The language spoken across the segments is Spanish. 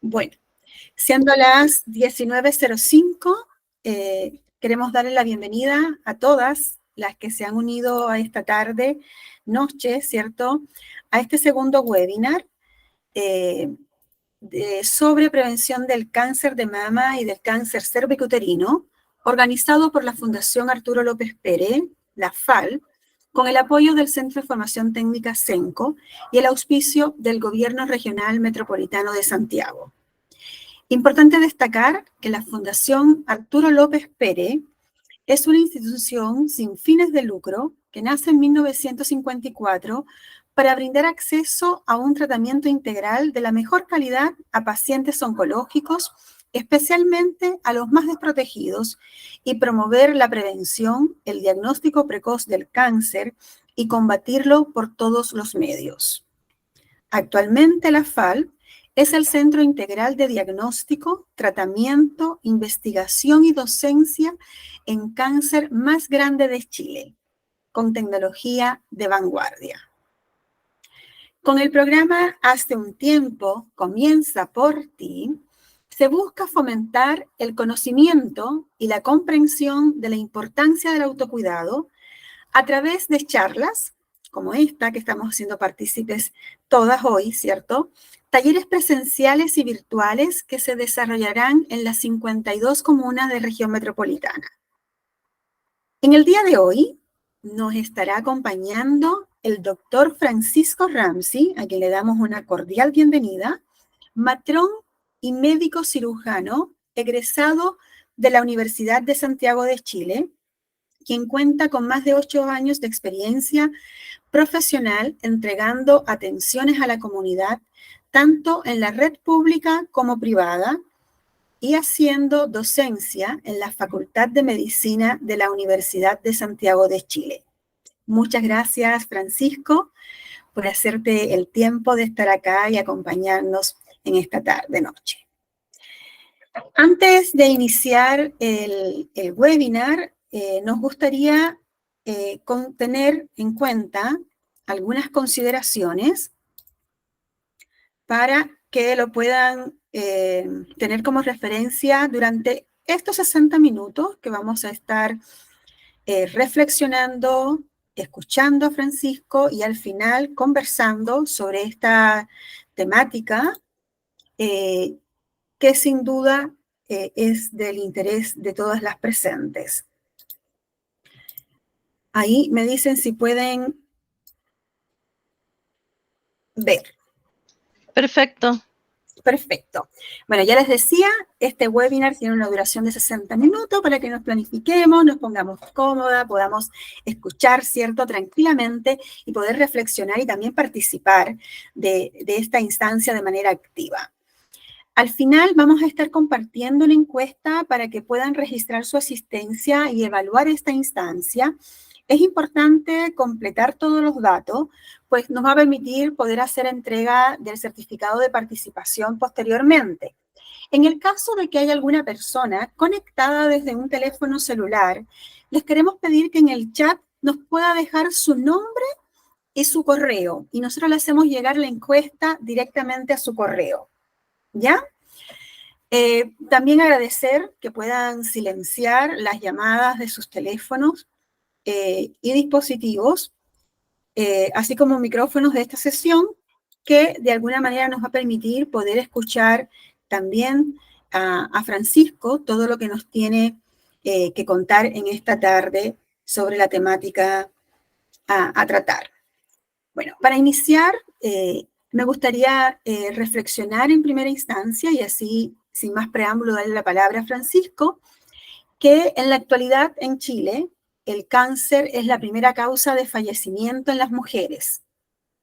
Bueno, siendo las 19:05, queremos darle la bienvenida a todas las que se han unido a esta tarde, noche, ¿cierto?, a este segundo webinar sobre prevención del cáncer de mama y del cáncer cervicuterino, organizado por la Fundación Arturo López Pérez, la FAL, con el apoyo del Centro de Formación Técnica CENCO y el auspicio del Gobierno Regional Metropolitano de Santiago. Importante destacar que la Fundación Arturo López Pérez es una institución sin fines de lucro que nace en 1954 para brindar acceso a un tratamiento integral de la mejor calidad a pacientes oncológicos, especialmente a los más desprotegidos, y promover la prevención, el diagnóstico precoz del cáncer y combatirlo por todos los medios. Actualmente la FAL es el Centro Integral de Diagnóstico, Tratamiento, Investigación y Docencia en Cáncer más grande de Chile, con tecnología de vanguardia. Con el programa Hace un tiempo, comienza por ti, se busca fomentar el conocimiento y la comprensión de la importancia del autocuidado a través de charlas como esta que estamos haciendo partícipes todas hoy, ¿cierto? Talleres presenciales y virtuales que se desarrollarán en las 52 comunas de región metropolitana. En el día de hoy nos estará acompañando el doctor Francisco Ramsey, a quien le damos una cordial bienvenida, matrón y médico cirujano egresado de la Universidad de Santiago de Chile, quien cuenta con más de 8 años de experiencia profesional entregando atenciones a la comunidad, tanto en la red pública como privada, y haciendo docencia en la Facultad de Medicina de la Universidad de Santiago de Chile. Muchas gracias, Francisco, por hacerte el tiempo de estar acá y acompañarnos en esta tarde-noche. Antes de iniciar el webinar, nos gustaría tener en cuenta algunas consideraciones para que lo puedan tener como referencia durante estos 60 minutos que vamos a estar reflexionando, escuchando a Francisco y al final conversando sobre esta temática que sin duda es del interés de todas las presentes. Ahí me dicen si pueden ver. Perfecto. Perfecto. Bueno, ya les decía, este webinar tiene una duración de 60 minutos para que nos planifiquemos, nos pongamos cómoda, podamos escuchar, ¿cierto?, tranquilamente y poder reflexionar y también participar de esta instancia de manera activa. Al final vamos a estar compartiendo una encuesta para que puedan registrar su asistencia y evaluar esta instancia. Es importante completar todos los datos, pues nos va a permitir poder hacer entrega del certificado de participación posteriormente. En el caso de que haya alguna persona conectada desde un teléfono celular, les queremos pedir que en el chat nos pueda dejar su nombre y su correo, y nosotros le hacemos llegar la encuesta directamente a su correo, ¿ya? También agradecer que puedan silenciar las llamadas de sus teléfonos y dispositivos, así como micrófonos de esta sesión, que de alguna manera nos va a permitir poder escuchar también a Francisco todo lo que nos tiene que contar en esta tarde sobre la temática a tratar. Bueno, para iniciar, me gustaría reflexionar en primera instancia y así, sin más preámbulo, darle la palabra a Francisco, que en la actualidad en Chile el cáncer es la primera causa de fallecimiento en las mujeres,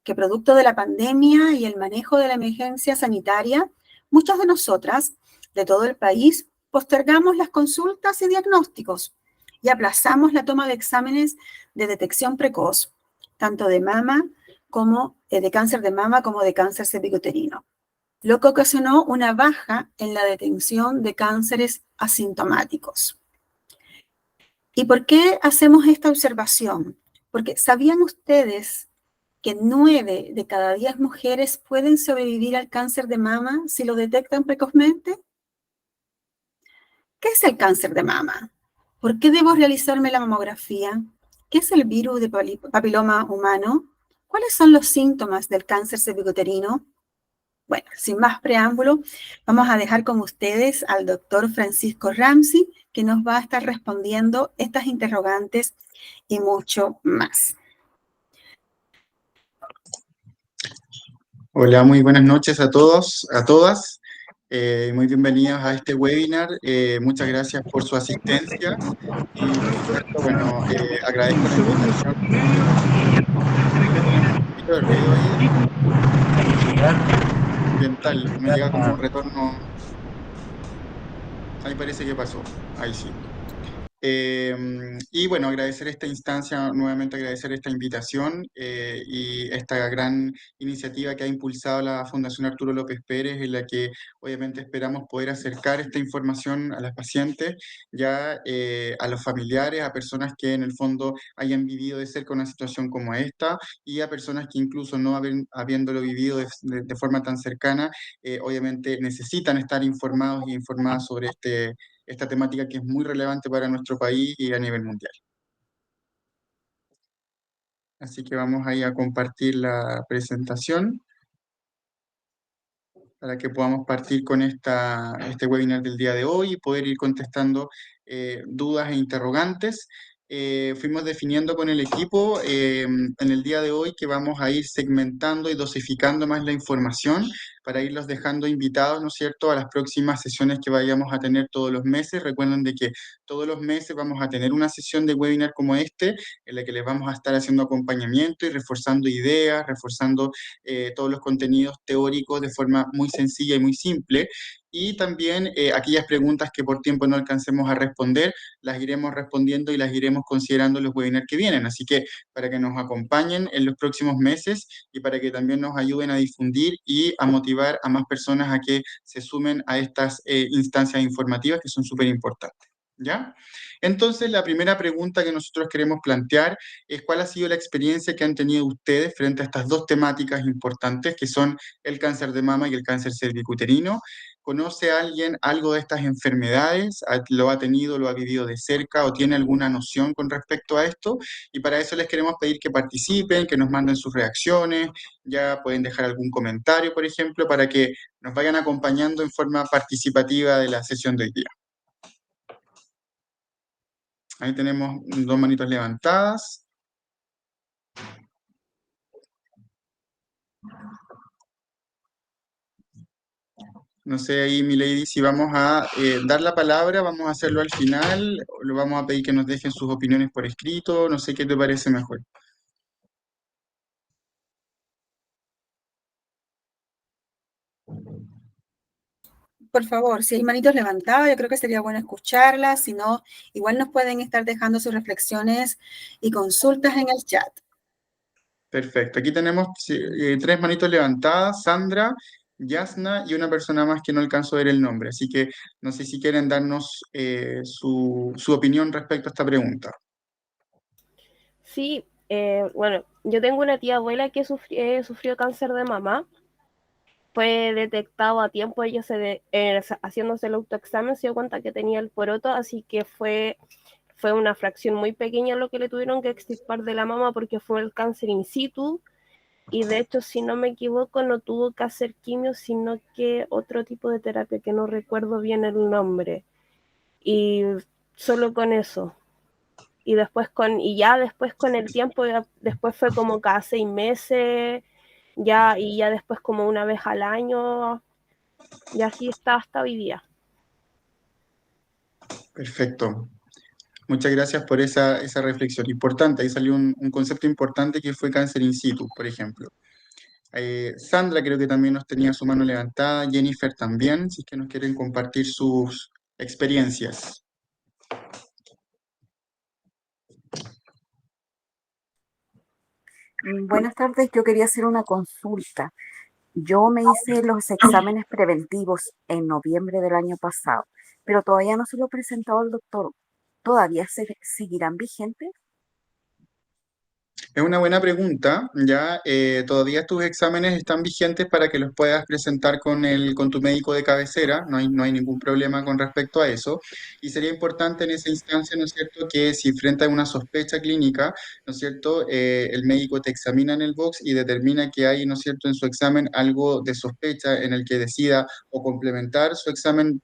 que producto de la pandemia y el manejo de la emergencia sanitaria, muchas de nosotras, de todo el país, postergamos las consultas y diagnósticos y aplazamos la toma de exámenes de detección precoz, tanto de mama como de cáncer de mama como de cáncer cervicuterino, lo que ocasionó una baja en la detención de cánceres asintomáticos. ¿Y por qué hacemos esta observación? Porque ¿sabían ustedes que 9 de cada 10 mujeres pueden sobrevivir al cáncer de mama si lo detectan precozmente? ¿Qué es el cáncer de mama? ¿Por qué debo realizarme la mamografía? ¿Qué es el virus de papiloma humano? ¿Cuáles son los síntomas del cáncer cervicuterino? Bueno, sin más preámbulo, vamos a dejar con ustedes al doctor Francisco Ramsey, que nos va a estar respondiendo estas interrogantes y mucho más. Hola, muy buenas noches a todos, a todas. Muy bienvenidos a este webinar. Muchas gracias por su asistencia y, por supuesto, bueno, agradezco la invitación. Creo que tenemos un poquito de ruido ahí ambiental. Me llega como un retorno. Ahí parece que pasó. Ahí sí. Y bueno, agradecer esta instancia, nuevamente agradecer esta invitación y esta gran iniciativa que ha impulsado la Fundación Arturo López Pérez, en la que obviamente esperamos poder acercar esta información a las pacientes, ya a los familiares, a personas que en el fondo hayan vivido de cerca una situación como esta y a personas que incluso no habiéndolo vivido de forma tan cercana, obviamente necesitan estar informados y informadas sobre esta temática que es muy relevante para nuestro país y a nivel mundial. Así que vamos ahí a compartir la presentación para que podamos partir con este webinar del día de hoy y poder ir contestando dudas e interrogantes. Fuimos definiendo con el equipo en el día de hoy que vamos a ir segmentando y dosificando más la información para irlos dejando invitados, ¿no es cierto?, a las próximas sesiones que vayamos a tener todos los meses. Recuerden de que todos los meses vamos a tener una sesión de webinar como este, en la que les vamos a estar haciendo acompañamiento y reforzando ideas, reforzando todos los contenidos teóricos de forma muy sencilla y muy simple. Y también aquellas preguntas que por tiempo no alcancemos a responder, las iremos respondiendo y las iremos considerando en los webinars que vienen. Así que para que nos acompañen en los próximos meses y para que también nos ayuden a difundir y a motivar a más personas a que se sumen a estas instancias informativas que son súper importantes. ¿Ya? Entonces, la primera pregunta que nosotros queremos plantear es cuál ha sido la experiencia que han tenido ustedes frente a estas dos temáticas importantes que son el cáncer de mama y el cáncer cervicuterino. ¿Conoce a alguien algo de estas enfermedades? ¿Lo ha tenido, lo ha vivido de cerca o tiene alguna noción con respecto a esto? Y para eso les queremos pedir que participen, que nos manden sus reacciones, ya pueden dejar algún comentario, por ejemplo, para que nos vayan acompañando en forma participativa de la sesión de hoy día. Ahí tenemos dos manitos levantadas. No sé ahí, Milady, si vamos a dar la palabra, vamos a hacerlo al final, o le vamos a pedir que nos dejen sus opiniones por escrito, no sé qué te parece mejor. Por favor, si hay manitos levantadas, yo creo que sería bueno escucharlas, si no, igual nos pueden estar dejando sus reflexiones y consultas en el chat. Perfecto, aquí tenemos tres manitos levantadas, Sandra, Yasna y una persona más que no alcanzo a ver el nombre, así que no sé si quieren darnos su opinión respecto a esta pregunta. Sí, bueno, yo tengo una tía abuela que sufrió cáncer de mama. Fue detectado a tiempo, ella haciéndose el autoexamen se dio cuenta que tenía el poroto, así que fue una fracción muy pequeña lo que le tuvieron que extirpar de la mama porque fue el cáncer in situ. Y de hecho, si no me equivoco, no tuvo que hacer quimio, sino que otro tipo de terapia que no recuerdo bien el nombre. Y solo con eso. Y ya después con el tiempo, después fue como cada 6 meses, y ya después como una vez al año, y así está hasta hoy día. Perfecto. Muchas gracias por esa reflexión. Importante, ahí salió un concepto importante que fue cáncer in situ, por ejemplo. Sandra creo que también nos tenía su mano levantada, Jennifer también, si es que nos quieren compartir sus experiencias. Buenas tardes, yo quería hacer una consulta. Yo me hice los exámenes preventivos en noviembre del año pasado, pero todavía no se lo he presentado al doctor. ¿Todavía seguirán vigentes? Es una buena pregunta, ya todavía tus exámenes están vigentes para que los puedas presentar con tu médico de cabecera, no hay ningún problema con respecto a eso. Y sería importante en esa instancia, ¿no es cierto?, que si frente a una sospecha clínica, ¿no es cierto?, el médico te examina en el box y determina que hay, ¿no es cierto?, en su examen algo de sospecha en el que decida o complementar su examen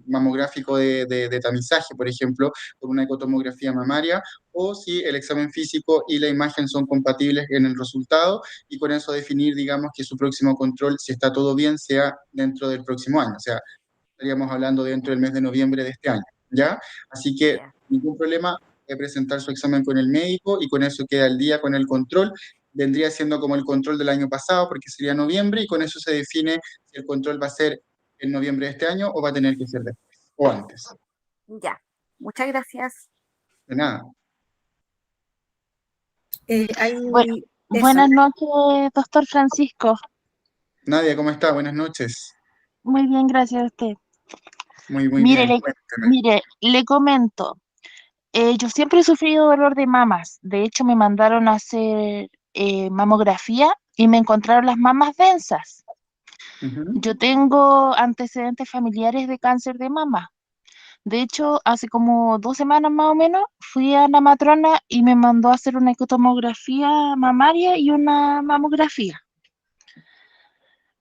mamográfico de tamizaje, por ejemplo, con una ecotomografía mamaria, o si el examen físico y la imagen son compatibles en el resultado, y con eso definir, digamos, que su próximo control, si está todo bien, sea dentro del próximo año, o sea, estaríamos hablando dentro del mes de noviembre de este año, ¿ya? Así que Ya. ningún problema de presentar su examen con el médico y con eso queda al día con el control. Vendría siendo como el control del año pasado, porque sería noviembre, y con eso se define si el control va a ser en noviembre de este año o va a tener que ser después o antes. Ya. Muchas gracias. De nada. Bueno, Eso. buenas noches, doctor Francisco. Nadia, ¿cómo está? Buenas noches. Muy bien, gracias a usted. Muy Mire, bien. Cuénteme. le comento. Yo siempre he sufrido dolor de mamas. De hecho, me mandaron a hacer mamografía y me encontraron las mamas densas. Ujú. Yo tengo antecedentes familiares de cáncer de mama. De hecho, hace como 2 semanas más o menos, fui a la matrona y me mandó a hacer una ecotomografía mamaria y una mamografía,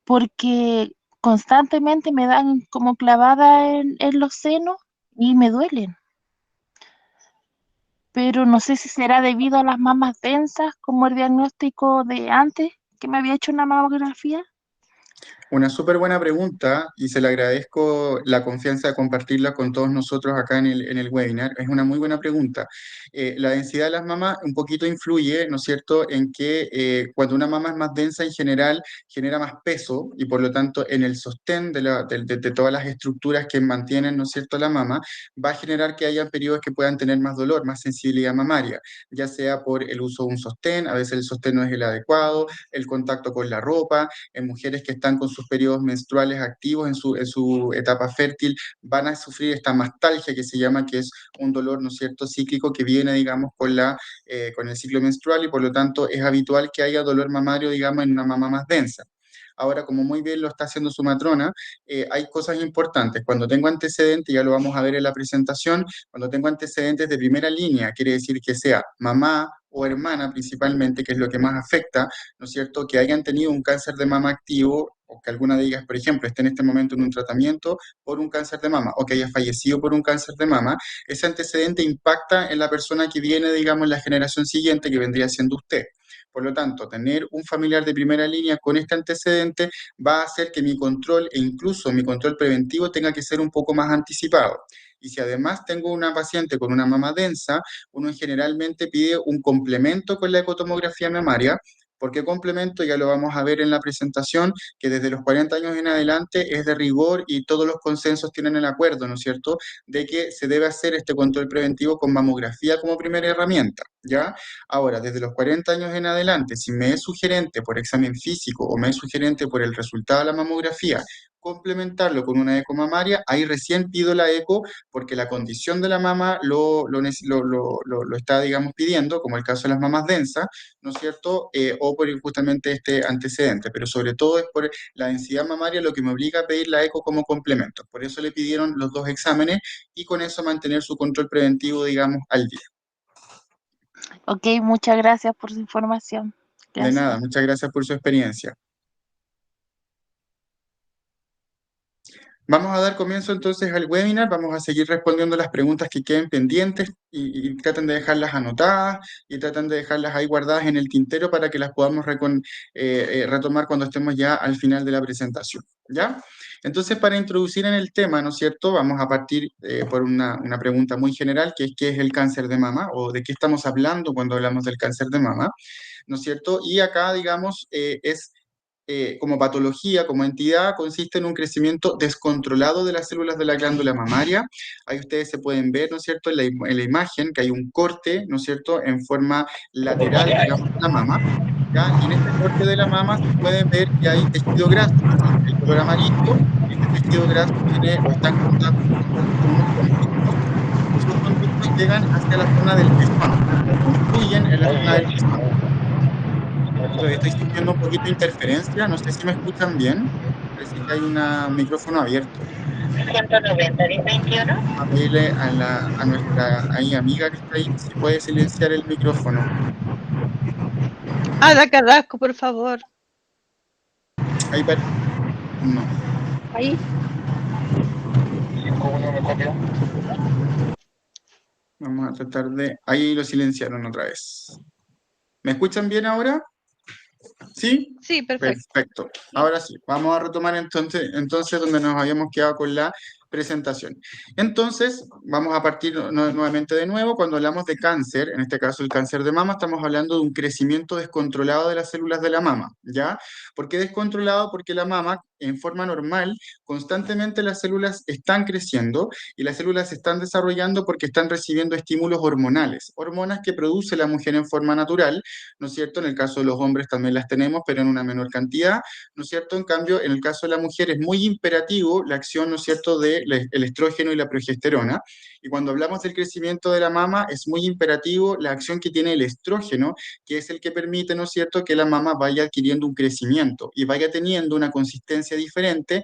porque constantemente me dan como clavada en los senos y me duelen. Pero no sé si será debido a las mamas densas, como el diagnóstico de antes, que me había hecho una mamografía. Una súper buena pregunta y se le agradezco la confianza de compartirla con todos nosotros acá en el webinar. Es una muy buena pregunta. La densidad de las mamas un poquito influye, ¿no es cierto?, en que cuando una mama es más densa en general genera más peso y por lo tanto en el sostén de todas las estructuras que mantienen, ¿no es cierto?, la mama, va a generar que haya periodos que puedan tener más dolor, más sensibilidad mamaria, ya sea por el uso de un sostén, a veces el sostén no es el adecuado, el contacto con la ropa. En mujeres que están con sus periodos menstruales activos en su etapa fértil, van a sufrir esta mastalgia que se llama, que es un dolor, ¿no es cierto?, cíclico que viene, digamos, con el ciclo menstrual, y por lo tanto es habitual que haya dolor mamario, digamos, en una mama más densa. Ahora, como muy bien lo está haciendo su matrona, hay cosas importantes. Cuando tengo antecedentes, ya lo vamos a ver en la presentación, cuando tengo antecedentes de primera línea, quiere decir que sea mamá o hermana principalmente, que es lo que más afecta, ¿no es cierto?, que hayan tenido un cáncer de mama activo, o que alguna de ellas, por ejemplo, esté en este momento en un tratamiento por un cáncer de mama, o que haya fallecido por un cáncer de mama, ese antecedente impacta en la persona que viene, digamos, en la generación siguiente, que vendría siendo usted. Por lo tanto, tener un familiar de primera línea con este antecedente va a hacer que mi control, e incluso mi control preventivo, tenga que ser un poco más anticipado. Y si además tengo una paciente con una mama densa, uno generalmente pide un complemento con la ecotomografía mamaria. ¿Por qué complemento? Ya lo vamos a ver en la presentación, que desde los 40 años en adelante es de rigor y todos los consensos tienen el acuerdo, ¿no es cierto?, de que se debe hacer este control preventivo con mamografía como primera herramienta, ¿ya? Ahora, desde los 40 años en adelante, si me es sugerente por examen físico o me es sugerente por el resultado de la mamografía complementarlo con una eco mamaria, ahí recién pido la eco porque la condición de la mama lo está, digamos, pidiendo, como el caso de las mamas densas, ¿no es cierto? O por justamente este antecedente, pero sobre todo es por la densidad mamaria lo que me obliga a pedir la eco como complemento. Por eso le pidieron los dos exámenes y con eso mantener su control preventivo, digamos, al día. Ok, muchas gracias por su información. De Gracias. nada, muchas gracias por su experiencia. Vamos a dar comienzo entonces al webinar, vamos a seguir respondiendo las preguntas que queden pendientes y traten de dejarlas anotadas y traten de dejarlas ahí guardadas en el tintero para que las podamos retomar cuando estemos ya al final de la presentación, ¿ya? Entonces, para introducir en el tema, ¿no es cierto?, vamos a partir por una pregunta muy general, que es ¿qué es el cáncer de mama? O ¿de qué estamos hablando cuando hablamos del cáncer de mama? ¿No es cierto? Y acá, digamos, como patología, como entidad, consiste en un crecimiento descontrolado de las células de la glándula mamaria. Ahí ustedes se pueden ver, ¿no es cierto?, en la imagen, que hay un corte, ¿no es cierto?, en forma lateral, digamos, de la mama, ¿ya? Y en este corte de la mama se puede ver que hay tejido graso, que es el color amarillo. Este tejido graso tiene o está en contacto con unos conductos. Esos conductos llegan hacia la zona del pezón, confluyen en la zona del pezón. Estoy sintiendo un poquito de interferencia, no sé si me escuchan bien. Parece que hay un micrófono abierto. 190, 1021. A pedirle a nuestra ahí, amiga que está ahí si puede silenciar el micrófono. Ada Carrasco, por favor. Ahí no. Ahí. Vamos a tratar de... Ahí lo silenciaron otra vez. ¿Me escuchan bien ahora? ¿Sí? Sí, perfecto. Perfecto. Ahora sí, vamos a retomar entonces donde nos habíamos quedado con la presentación. Entonces, vamos a partir nuevamente de nuevo. Cuando hablamos de cáncer, en este caso el cáncer de mama, estamos hablando de un crecimiento descontrolado de las células de la mama, ¿ya? ¿Por qué descontrolado? Porque la mama, en forma normal, constantemente las células están creciendo y las células se están desarrollando porque están recibiendo estímulos hormonales, hormonas que produce la mujer en forma natural, ¿no es cierto? En el caso de los hombres también las tenemos, pero en una menor cantidad, ¿no es cierto? En cambio, en el caso de la mujer es muy imperativo la acción, ¿no es cierto?, del estrógeno y la progesterona. Y cuando hablamos del crecimiento de la mama, es muy imperativo la acción que tiene el estrógeno, que es el que permite, ¿no es cierto?, que la mama vaya adquiriendo un crecimiento y vaya teniendo una consistencia diferente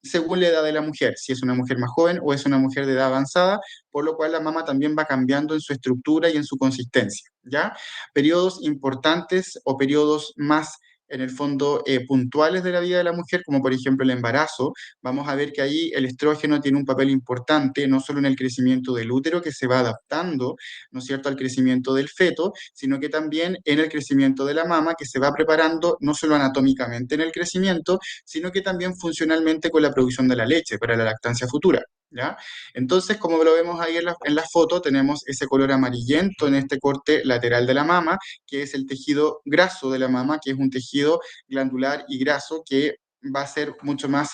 según la edad de la mujer, si es una mujer más joven o es una mujer de edad avanzada, por lo cual la mama también va cambiando en su estructura y en su consistencia, ¿ya? Periodos importantes o periodos más en el fondo puntuales de la vida de la mujer, como por ejemplo el embarazo, vamos a ver que ahí el estrógeno tiene un papel importante, no solo en el crecimiento del útero, que se va adaptando, ¿no es cierto?, al crecimiento del feto, sino que también en el crecimiento de la mama, que se va preparando no solo anatómicamente en el crecimiento, sino que también funcionalmente con la producción de la leche para la lactancia futura, ¿ya? Entonces, como lo vemos ahí en la foto, tenemos ese color amarillento en este corte lateral de la mama, que es el tejido graso de la mama, que es un tejido glandular y graso que va a ser mucho más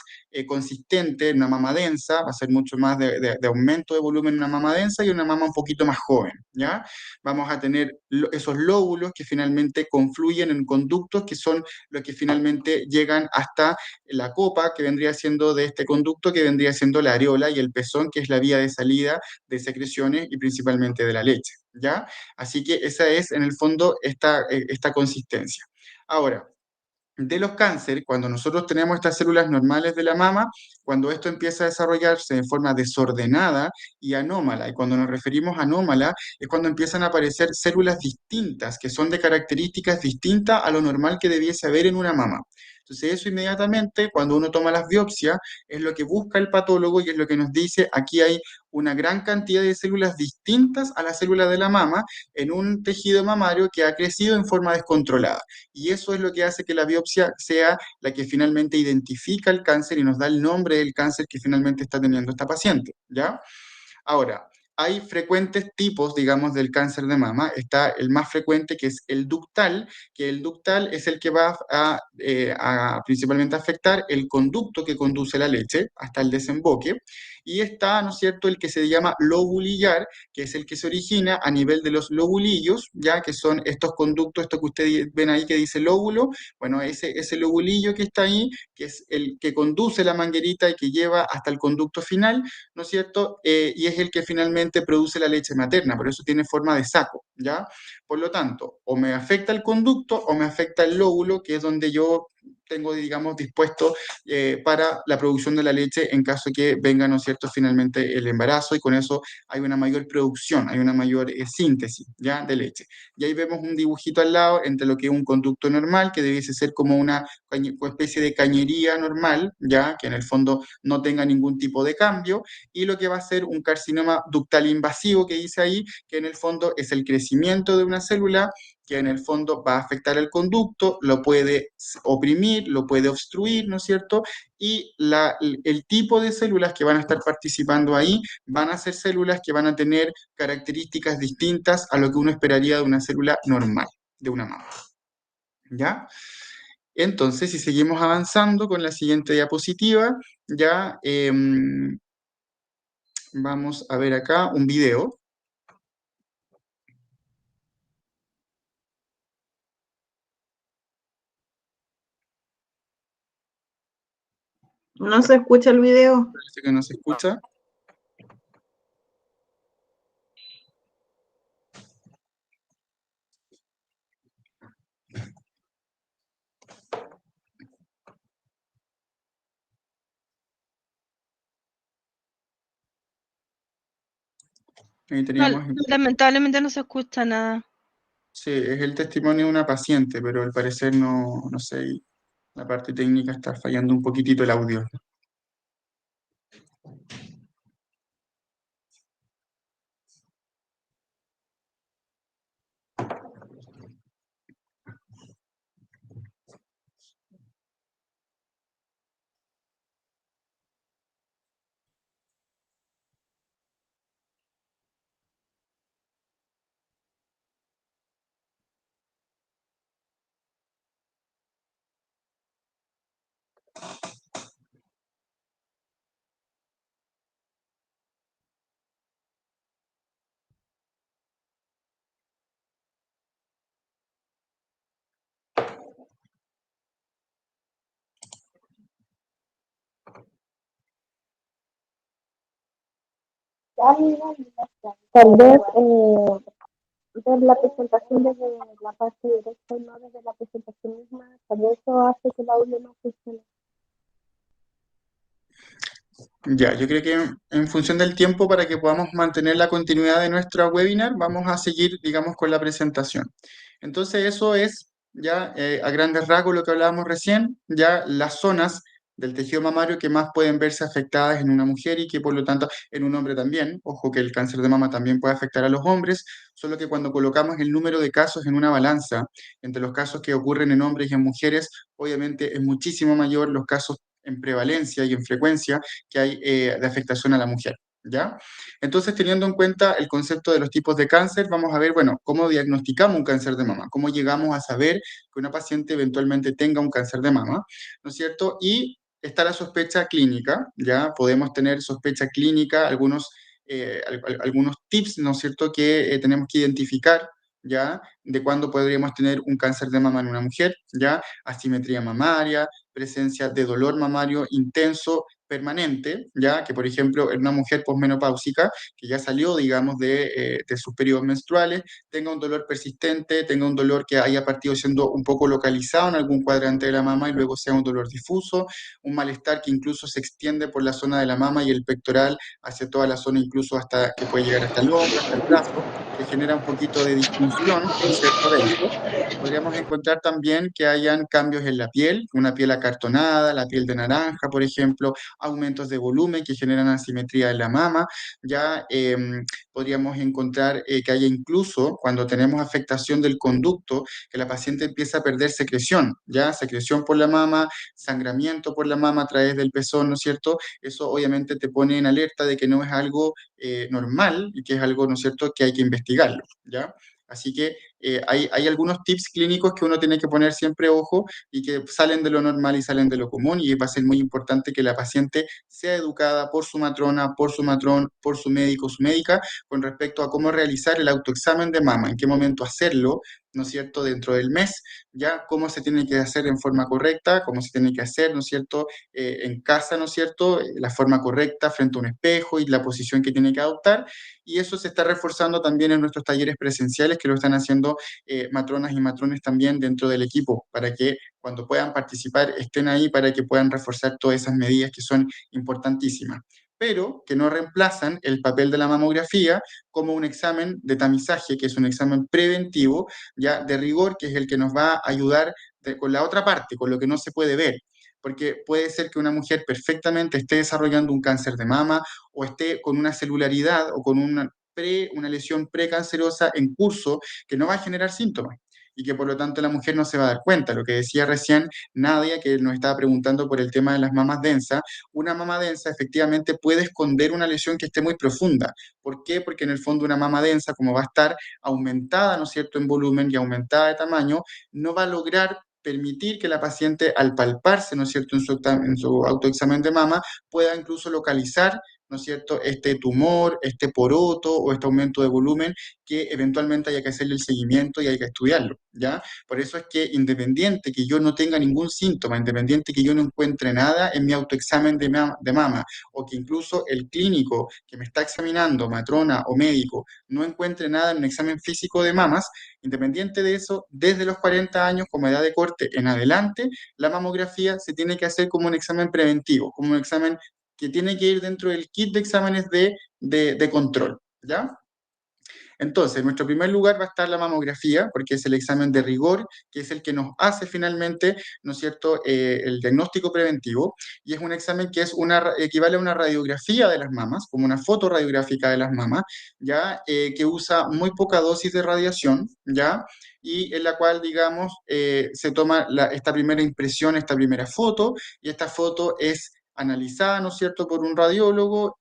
consistente en una mama densa, va a ser mucho más de aumento de volumen en una mama densa y una mama un poquito más joven, ¿ya? Vamos a tener esos lóbulos que finalmente confluyen en conductos que son los que finalmente llegan hasta la copa que vendría siendo de este conducto, que vendría siendo la areola y el pezón, que es la vía de salida de secreciones y principalmente de la leche, ¿ya? Así que esa es en el fondo esta consistencia. Ahora, de los cánceres, cuando nosotros tenemos estas células normales de la mama, cuando esto empieza a desarrollarse de forma desordenada y anómala, y cuando nos referimos a anómala, es cuando empiezan a aparecer células distintas, que son de características distintas a lo normal que debiese haber en una mama. Entonces eso inmediatamente, cuando uno toma las biopsias, es lo que busca el patólogo y es lo que nos dice, aquí hay una gran cantidad de células distintas a las células de la mama en un tejido mamario que ha crecido en forma descontrolada. Y eso es lo que hace que la biopsia sea la que finalmente identifica el cáncer y nos da el nombre del cáncer que finalmente está teniendo esta paciente, ¿ya? Ahora, hay frecuentes tipos, digamos, del cáncer de mama. Está el más frecuente, que es el ductal, que el ductal es el que va a principalmente afectar el conducto que conduce la leche hasta el desemboque. Y está, ¿no es cierto?, el que se llama lobulillar, que es el que se origina a nivel de los lobulillos, ya que son estos conductos, esto que ustedes ven ahí que dice lóbulo, bueno, ese lobulillo que está ahí, que es el que conduce la manguerita y que lleva hasta el conducto final, ¿no es cierto? Y es el que finalmente produce la leche materna, por eso tiene forma de saco, ¿ya? Por lo tanto, o me afecta el conducto o me afecta el lóbulo, que es donde yo tengo, digamos, dispuesto para la producción de la leche en caso que venga, ¿no es cierto?, finalmente el embarazo y con eso hay una mayor producción, hay una mayor síntesis, ¿ya?, de leche. Y ahí vemos un dibujito al lado entre lo que es un conducto normal, que debiese ser como una especie de cañería normal, ¿ya?, que en el fondo no tenga ningún tipo de cambio, y lo que va a ser un carcinoma ductal invasivo que dice ahí, que en el fondo es el crecimiento de una célula que en el fondo va a afectar el conducto, lo puede oprimir, lo puede obstruir, ¿no es cierto? Y el tipo de células que van a estar participando ahí van a ser células que van a tener características distintas a lo que uno esperaría de una célula normal, de una mama. ¿Ya? Entonces, si seguimos avanzando con la siguiente diapositiva, ya vamos a ver acá un video. No se escucha el video. Parece que no se escucha. Ahí teníamos, Lamentablemente no se escucha nada. sí, es el testimonio de una paciente, pero al parecer no sé, la parte técnica está fallando un poquitito el audio. Tal vez ver la presentación desde la parte directa y no desde la presentación misma, tal vez eso hace que el audio no funcione. Ya, yo creo que en función del tiempo, para que podamos mantener la continuidad de nuestra webinar, vamos a seguir, digamos, con la presentación. Entonces, eso es ya a grandes rasgos lo que hablábamos recién, ya las zonas del tejido mamario que más pueden verse afectadas en una mujer y que por lo tanto en un hombre también. Ojo que el cáncer de mama también puede afectar a los hombres, solo que cuando colocamos el número de casos en una balanza, entre los casos que ocurren en hombres y en mujeres, obviamente es muchísimo mayor los casos en prevalencia y en frecuencia que hay de afectación a la mujer, ¿ya? Entonces, teniendo en cuenta el concepto de los tipos de cáncer, vamos a ver, bueno, cómo diagnosticamos un cáncer de mama, cómo llegamos a saber que una paciente eventualmente tenga un cáncer de mama, ¿no es cierto? Y está la sospecha clínica, ¿ya? Podemos tener sospecha clínica, algunos tips, ¿no es cierto?, que tenemos que identificar, ¿ya? De cuándo podríamos tener un cáncer de mama en una mujer, ¿ya? Asimetría mamaria, presencia de dolor mamario intenso, permanente, ya que por ejemplo en una mujer posmenopáusica que ya salió, digamos, de sus periodos menstruales, tenga un dolor persistente, tenga un dolor que haya partido siendo un poco localizado en algún cuadrante de la mama y luego sea un dolor difuso, un malestar que incluso se extiende por la zona de la mama y el pectoral hacia toda la zona, incluso hasta que puede llegar hasta el hombro, hasta el brazo, que genera un poquito de disfunción, ¿no es cierto?, dentro. Podríamos encontrar también que hayan cambios en la piel, una piel acartonada, la piel de naranja, por ejemplo, aumentos de volumen que generan asimetría en la mama. Ya podríamos encontrar que haya incluso, cuando tenemos afectación del conducto, que la paciente empieza a perder secreción, ya secreción por la mama, sangramiento por la mama a través del pezón, ¿no es cierto? Eso obviamente te pone en alerta de que no es algo normal y que es algo, ¿no es cierto?, que hay que investigarlo, ¿ya? Así que hay algunos tips clínicos que uno tiene que poner siempre ojo y que salen de lo normal y salen de lo común, y va a ser muy importante que la paciente sea educada por su matrona, por su matrón, por su médico, su médica, con respecto a cómo realizar el autoexamen de mama, en qué momento hacerlo, ¿no es cierto?, dentro del mes, ya cómo se tiene que hacer en forma correcta, cómo se tiene que hacer, ¿no es cierto?, en casa, ¿no es cierto?, la forma correcta frente a un espejo y la posición que tiene que adoptar, y eso se está reforzando también en nuestros talleres presenciales que lo están haciendo matronas y matrones también dentro del equipo, para que cuando puedan participar estén ahí, para que puedan reforzar todas esas medidas que son importantísimas, pero que no reemplazan el papel de la mamografía como un examen de tamizaje, que es un examen preventivo, ya de rigor, que es el que nos va a ayudar con la otra parte, con lo que no se puede ver. Porque puede ser que una mujer perfectamente esté desarrollando un cáncer de mama o esté con una celularidad o con una lesión precancerosa en curso que no va a generar síntomas y que por lo tanto la mujer no se va a dar cuenta. Lo que decía recién Nadia, que nos estaba preguntando por el tema de las mamas densas, una mama densa efectivamente puede esconder una lesión que esté muy profunda. ¿Por qué? Porque en el fondo una mama densa, como va a estar aumentada, ¿no es cierto?, en volumen y aumentada de tamaño, no va a lograr permitir que la paciente, al palparse, ¿no es cierto?, en su autoexamen de mama, pueda incluso localizar, ¿no es cierto?, este tumor, este poroto o este aumento de volumen que eventualmente haya que hacerle el seguimiento y hay que estudiarlo, ¿ya? Por eso es que independiente que yo no tenga ningún síntoma, independiente que yo no encuentre nada en mi autoexamen de mama, o que incluso el clínico que me está examinando, matrona o médico, no encuentre nada en un examen físico de mamas, independiente de eso, desde los 40 años como edad de corte en adelante, la mamografía se tiene que hacer como un examen preventivo, como un examen que tiene que ir dentro del kit de exámenes de control, ¿ya? Entonces, en nuestro primer lugar va a estar la mamografía, porque es el examen de rigor, que es el que nos hace finalmente, ¿no es cierto?, el diagnóstico preventivo, y es un examen que equivale a una radiografía de las mamas, como una foto radiográfica de las mamas, ¿ya? Que usa muy poca dosis de radiación, ¿ya? Y en la cual, digamos, se toma esta primera impresión, esta primera foto, y esta foto es analizada, ¿no es cierto?, por un radiólogo,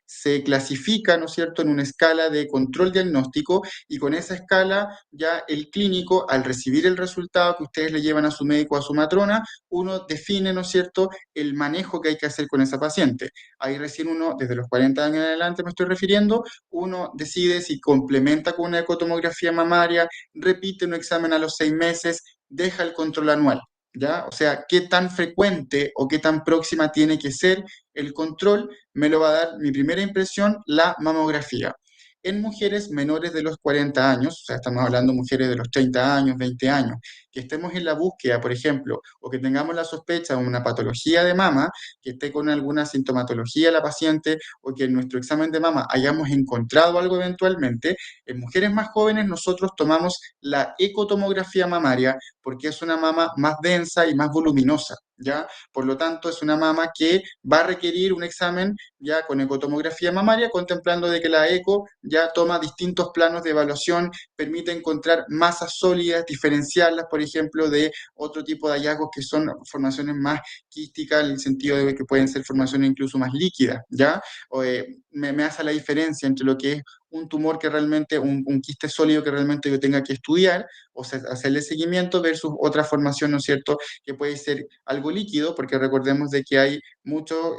se clasifica, ¿no es cierto?, en una escala de control diagnóstico, y con esa escala ya el clínico, al recibir el resultado que ustedes le llevan a su médico o a su matrona, uno define, ¿no es cierto?, el manejo que hay que hacer con esa paciente. Ahí recién uno, desde los 40 años en adelante me estoy refiriendo, uno decide si complementa con una ecotomografía mamaria, repite un examen a los 6 meses, deja el control anual. ¿Ya? O sea, qué tan frecuente o qué tan próxima tiene que ser el control, me lo va a dar mi primera impresión, la mamografía. En mujeres menores de los 40 años, o sea, estamos hablando de mujeres de los 30 años, 20 años, que estemos en la búsqueda, por ejemplo, o que tengamos la sospecha de una patología de mama, que esté con alguna sintomatología la paciente, o que en nuestro examen de mama hayamos encontrado algo eventualmente, en mujeres más jóvenes nosotros tomamos la ecotomografía mamaria, porque es una mama más densa y más voluminosa, ¿ya? Por lo tanto, es una mama que va a requerir un examen ya con ecotomografía mamaria, contemplando de que la eco ya toma distintos planos de evaluación, permite encontrar masas sólidas, diferenciarlas, por ejemplo, de otro tipo de hallazgos que son formaciones más quísticas, en el sentido de que pueden ser formaciones incluso más líquidas, ¿ya? Me hace la diferencia entre lo que es un tumor que realmente, un quiste sólido que realmente yo tenga que estudiar, o sea, hacerle seguimiento, versus otra formación, ¿no es cierto?, que puede ser algo líquido, porque recordemos de que hay mucho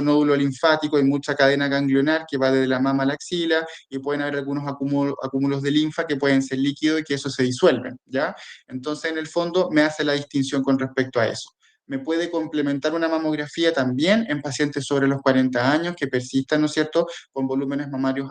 nódulo linfático y mucha cadena ganglionar que va desde la mama a la axila, y pueden haber algunos acúmulos de linfa que pueden ser líquidos y que eso se disuelven, ¿ya? Entonces, en el fondo, me hace la distinción con respecto a eso. Me puede complementar una mamografía también en pacientes sobre los 40 años que persistan, ¿no es cierto?, con volúmenes mamarios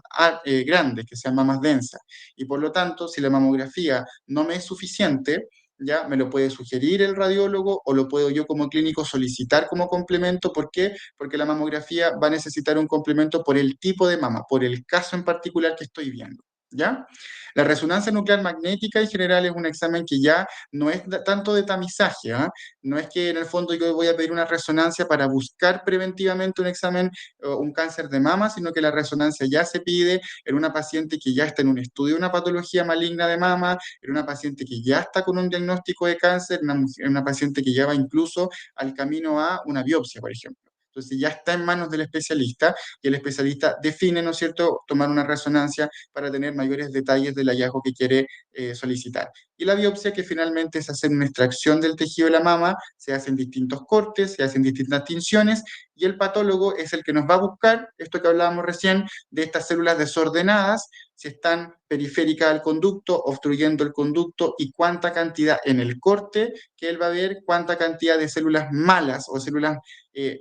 grandes, que sean mamas densas. Y por lo tanto, si la mamografía no me es suficiente, ya me lo puede sugerir el radiólogo o lo puedo yo como clínico solicitar como complemento. ¿Por qué? Porque la mamografía va a necesitar un complemento por el tipo de mama, por el caso en particular que estoy viendo. ¿Ya? La resonancia nuclear magnética en general es un examen que ya no es tanto de tamizaje, ¿eh? No es que en el fondo yo voy a pedir una resonancia para buscar preventivamente un examen, un cáncer de mama, sino que la resonancia ya se pide en una paciente que ya está en un estudio de una patología maligna de mama, en una paciente que ya está con un diagnóstico de cáncer, en una paciente que ya va incluso al camino a una biopsia, por ejemplo. Entonces ya está en manos del especialista, y el especialista define, ¿no es cierto?, tomar una resonancia para tener mayores detalles del hallazgo que quiere solicitar. Y la biopsia, que finalmente es hacer una extracción del tejido de la mama, se hacen distintos cortes, se hacen distintas tinciones, y el patólogo es el que nos va a buscar, esto que hablábamos recién, de estas células desordenadas, si están periféricas al conducto, obstruyendo el conducto, y cuánta cantidad en el corte que él va a ver, cuánta cantidad de células malas o células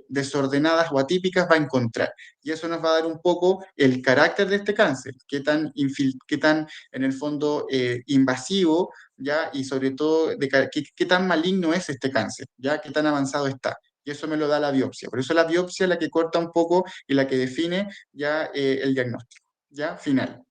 desordenadas o atípicas va a encontrar. Y eso nos va a dar un poco el carácter de este cáncer, qué tan en el fondo invasivo, ¿ya? Y sobre todo, qué tan maligno es este cáncer, ¿ya? Qué tan avanzado está. Y eso me lo da la biopsia. Por eso la biopsia es la que corta un poco y la que define ya el diagnóstico, ¿ya? Final.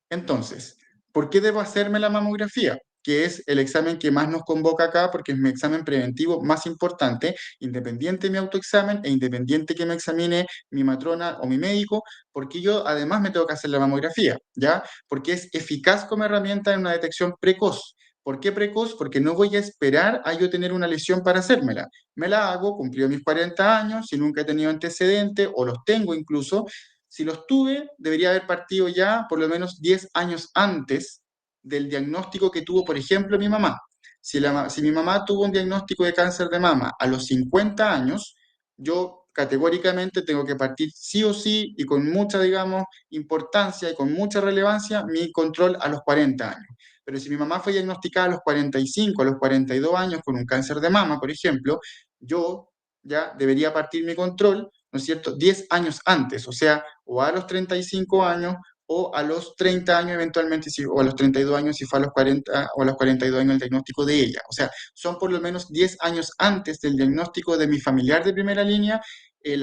Entonces, ¿por qué debo hacerme la mamografía? Que es el examen que más nos convoca acá, porque es mi examen preventivo más importante, independiente de mi autoexamen e independiente que me examine mi matrona o mi médico, porque yo además me tengo que hacer la mamografía, ¿ya? Porque es eficaz como herramienta en una detección precoz. ¿Por qué precoz? Porque no voy a esperar a yo tener una lesión para hacérmela. Me la hago, cumplido mis 40 años, si nunca he tenido antecedentes, o los tengo incluso. Si los tuve, debería haber partido ya por lo menos 10 años antes del diagnóstico que tuvo, por ejemplo, mi mamá. Si mi mamá tuvo un diagnóstico de cáncer de mama a los 50 años, yo categóricamente tengo que partir sí o sí, y con mucha, digamos, importancia y con mucha relevancia, mi control a los 40 años. Pero si mi mamá fue diagnosticada a los 45, a los 42 años con un cáncer de mama, por ejemplo, yo ya debería partir mi control, ¿no es cierto?, 10 años antes, o sea, o a los 35 años o a los 30 años eventualmente, o a los 32 años si fue a los 40 o a los 42 años el diagnóstico de ella. O sea, son por lo menos 10 años antes del diagnóstico de mi familiar de primera línea, en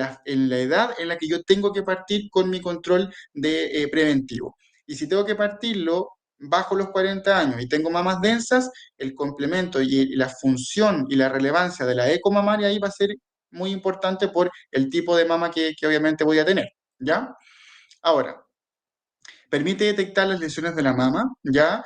la edad en la que yo tengo que partir con mi control de preventivo. Y si tengo que partirlo bajo los 40 años y tengo mamas densas, el complemento y la función y la relevancia de la eco mamaria ahí va a ser muy importante por el tipo de mama que obviamente voy a tener, ¿ya? Ahora, permite detectar las lesiones de la mama, ¿ya?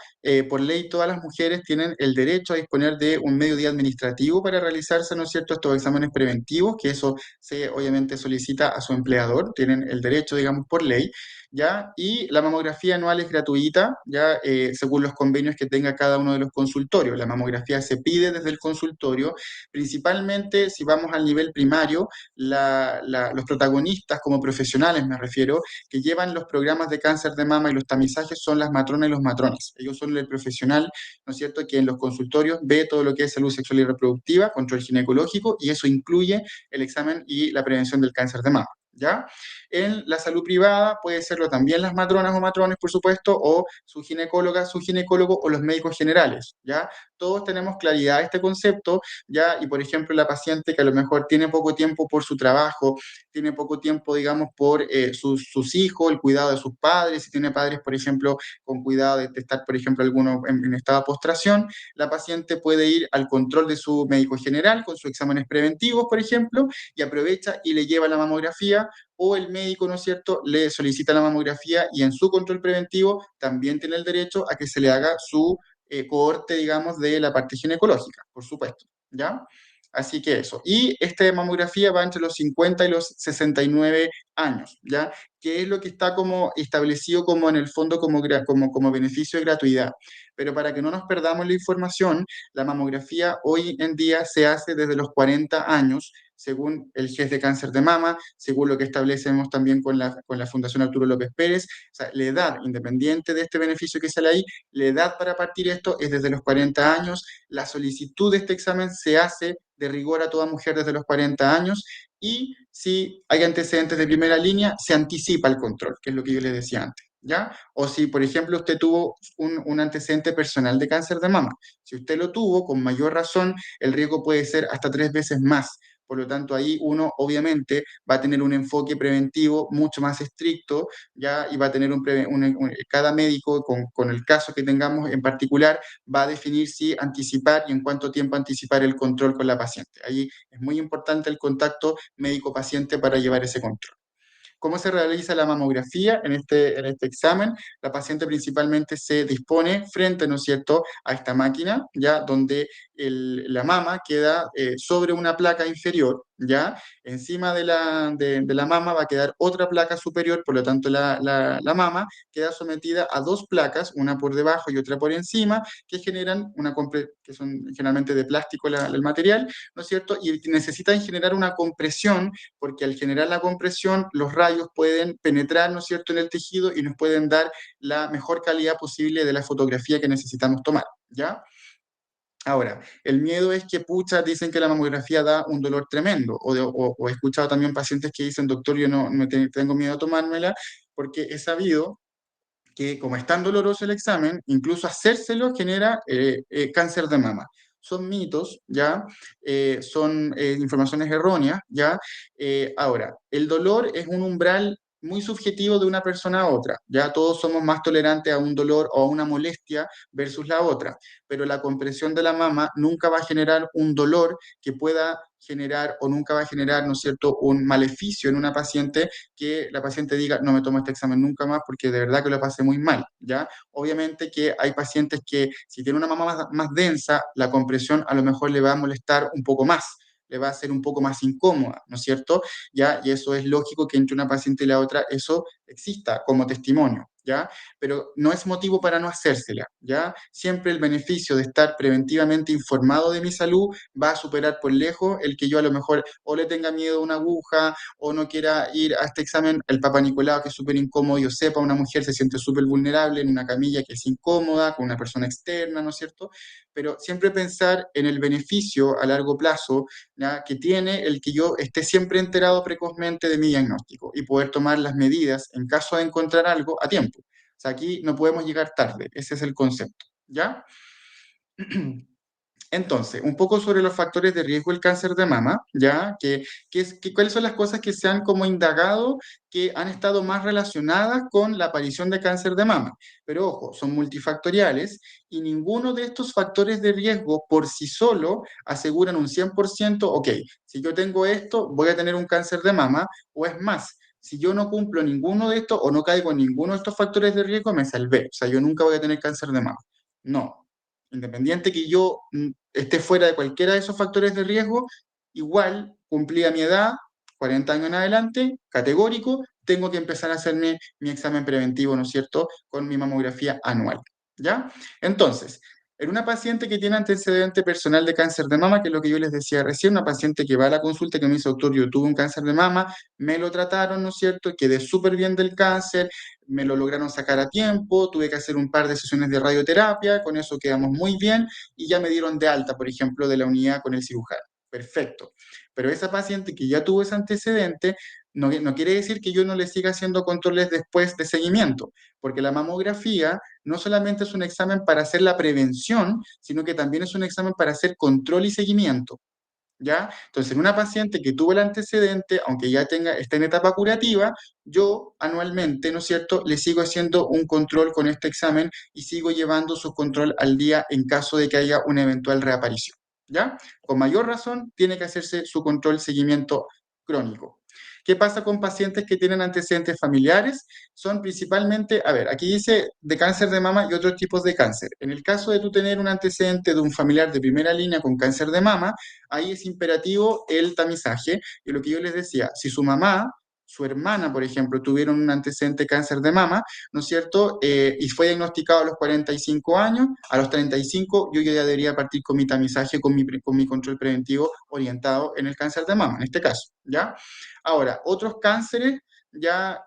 Por ley, todas las mujeres tienen el derecho a disponer de un medio día administrativo para realizarse, ¿no es cierto?, estos exámenes preventivos, que eso se obviamente solicita a su empleador, tienen el derecho, digamos, por ley, ¿ya? Y la mamografía anual es gratuita, ¿ya? Según los convenios que tenga cada uno de los consultorios. La mamografía se pide desde el consultorio, principalmente si vamos al nivel primario, los protagonistas como profesionales, me refiero, que llevan los programas de cáncer de mama y los tamizajes son las matronas y los matrones. Ellos son el profesional, ¿no es cierto?, que en los consultorios ve todo lo que es salud sexual y reproductiva, control ginecológico, y eso incluye el examen y la prevención del cáncer de mama, ¿ya? En la salud privada puede serlo también las matronas o matrones, por supuesto, o su ginecóloga, su ginecólogo o los médicos generales, ¿ya? Todos tenemos claridad de este concepto, ¿ya? Y por ejemplo, la paciente que a lo mejor tiene poco tiempo por su trabajo, tiene poco tiempo, digamos, por sus hijos, el cuidado de sus padres, si tiene padres, por ejemplo, con cuidado de estar, por ejemplo, alguno en estado de postración, la paciente puede ir al control de su médico general con sus exámenes preventivos, por ejemplo, y aprovecha y le lleva la mamografía, o el médico, ¿no es cierto?, le solicita la mamografía y en su control preventivo también tiene el derecho a que se le haga su cohorte, digamos, de la parte ginecológica, por supuesto, ¿ya? Así que eso. Y esta mamografía va entre los 50 y los 69 años, ¿ya? Que es lo que está como establecido como en el fondo como beneficio de gratuidad. Pero para que no nos perdamos la información, la mamografía hoy en día se hace desde los 40 años, según el GES de cáncer de mama, según lo que establecemos también con la Fundación Arturo López Pérez. O sea, la edad, independiente de este beneficio que sale ahí, la edad para partir esto es desde los 40 años. La solicitud de este examen se hace de rigor a toda mujer desde los 40 años y si hay antecedentes de primera línea, se anticipa el control, que es lo que yo les decía antes, ¿ya? O si, por ejemplo, usted tuvo un antecedente personal de cáncer de mama, si usted lo tuvo, con mayor razón, el riesgo puede ser hasta 3 veces más. Por lo tanto, ahí uno obviamente va a tener un enfoque preventivo mucho más estricto, ¿ya? Y va a tener cada médico con el caso que tengamos en particular va a definir si anticipar y en cuánto tiempo anticipar el control con la paciente. Ahí es muy importante el contacto médico-paciente para llevar ese control. ¿Cómo se realiza la mamografía en este examen? La paciente principalmente se dispone frente, ¿no es cierto?, a esta máquina, ¿ya? Donde la mama queda sobre una placa inferior, ¿ya? Encima de la mama va a quedar otra placa superior, por lo tanto la mama queda sometida a dos placas, una por debajo y otra por encima, que generan que son generalmente de plástico el material, ¿no es cierto? Y necesitan generar una compresión, porque al generar la compresión, los rayos pueden penetrar, ¿no es cierto?, en el tejido y nos pueden dar la mejor calidad posible de la fotografía que necesitamos tomar, ¿ya? Ahora, el miedo es que, pucha, dicen que la mamografía da un dolor tremendo, o he escuchado también pacientes que dicen, doctor, yo no tengo miedo a tomármela, porque he sabido que como es tan doloroso el examen, incluso hacérselo genera cáncer de mama. Son mitos, ¿ya? Son informaciones erróneas, ¿ya? Ahora, el dolor es un umbral muy subjetivo de una persona a otra, ¿ya? Todos somos más tolerantes a un dolor o a una molestia versus la otra, pero la compresión de la mama nunca va a generar un dolor que pueda generar o nunca va a generar, ¿no es cierto?, un maleficio en una paciente que la paciente diga, no me tomo este examen nunca más porque de verdad que lo pasé muy mal, ¿ya? Obviamente que hay pacientes que si tienen una mama más densa, la compresión a lo mejor le va a molestar un poco más, le va a ser un poco más incómoda, ¿no es cierto? ¿Ya? Y eso es lógico que entre una paciente y la otra eso exista como testimonio, ¿ya? Pero no es motivo para no hacérsela, ¿ya? Siempre el beneficio de estar preventivamente informado de mi salud va a superar por lejos el que yo a lo mejor o le tenga miedo a una aguja o no quiera ir a este examen, el Papa Nicolau, que es súper incómodo, yo sepa, una mujer se siente súper vulnerable en una camilla que es incómoda, con una persona externa, ¿no es cierto? Pero siempre pensar en el beneficio a largo plazo, ¿ya?, que tiene el que yo esté siempre enterado precozmente de mi diagnóstico y poder tomar las medidas en caso de encontrar algo a tiempo. O sea, aquí no podemos llegar tarde, ese es el concepto, ¿ya? Entonces, un poco sobre los factores de riesgo del cáncer de mama, ¿ya? ¿Cuáles son las cosas que se han como indagado que han estado más relacionadas con la aparición de cáncer de mama? Pero ojo, son multifactoriales y ninguno de estos factores de riesgo por sí solo aseguran un 100%, ok, si yo tengo esto, voy a tener un cáncer de mama, o es más, si yo no cumplo ninguno de estos o no caigo en ninguno de estos factores de riesgo, me salvé. O sea, yo nunca voy a tener cáncer de mama. No. Independiente que yo esté fuera de cualquiera de esos factores de riesgo, igual cumplí a mi edad, 40 años en adelante, categórico, tengo que empezar a hacerme mi examen preventivo, ¿no es cierto?, con mi mamografía anual, ¿ya? Entonces, en una paciente que tiene antecedente personal de cáncer de mama, que es lo que yo les decía recién, una paciente que va a la consulta que me dice, doctor, yo tuve un cáncer de mama, me lo trataron, ¿no es cierto?, quedé súper bien del cáncer, me lo lograron sacar a tiempo, tuve que hacer un par de sesiones de radioterapia, con eso quedamos muy bien y ya me dieron de alta, por ejemplo, de la unidad con el cirujano. Perfecto. Pero esa paciente que ya tuvo ese antecedente, no quiere decir que yo no le siga haciendo controles después de seguimiento, porque la mamografía no solamente es un examen para hacer la prevención, sino que también es un examen para hacer control y seguimiento. ¿Ya? Entonces, en una paciente que tuvo el antecedente, aunque ya esté en etapa curativa, yo anualmente, ¿no es cierto?, le sigo haciendo un control con este examen y sigo llevando su control al día en caso de que haya una eventual reaparición, ¿ya? Con mayor razón, tiene que hacerse su control seguimiento crónico. ¿Qué pasa con pacientes que tienen antecedentes familiares? Son principalmente, a ver, aquí dice de cáncer de mama y otros tipos de cáncer. En el caso de tú tener un antecedente de un familiar de primera línea con cáncer de mama, ahí es imperativo el tamizaje. Y lo que yo les decía, si su mamá, su hermana, por ejemplo, tuvieron un antecedente de cáncer de mama, ¿no es cierto? Y fue diagnosticado a los 45 años, a los 35 yo ya debería partir con mi tamizaje, con mi control preventivo orientado en el cáncer de mama, en este caso, ¿ya? Ahora, otros cánceres ya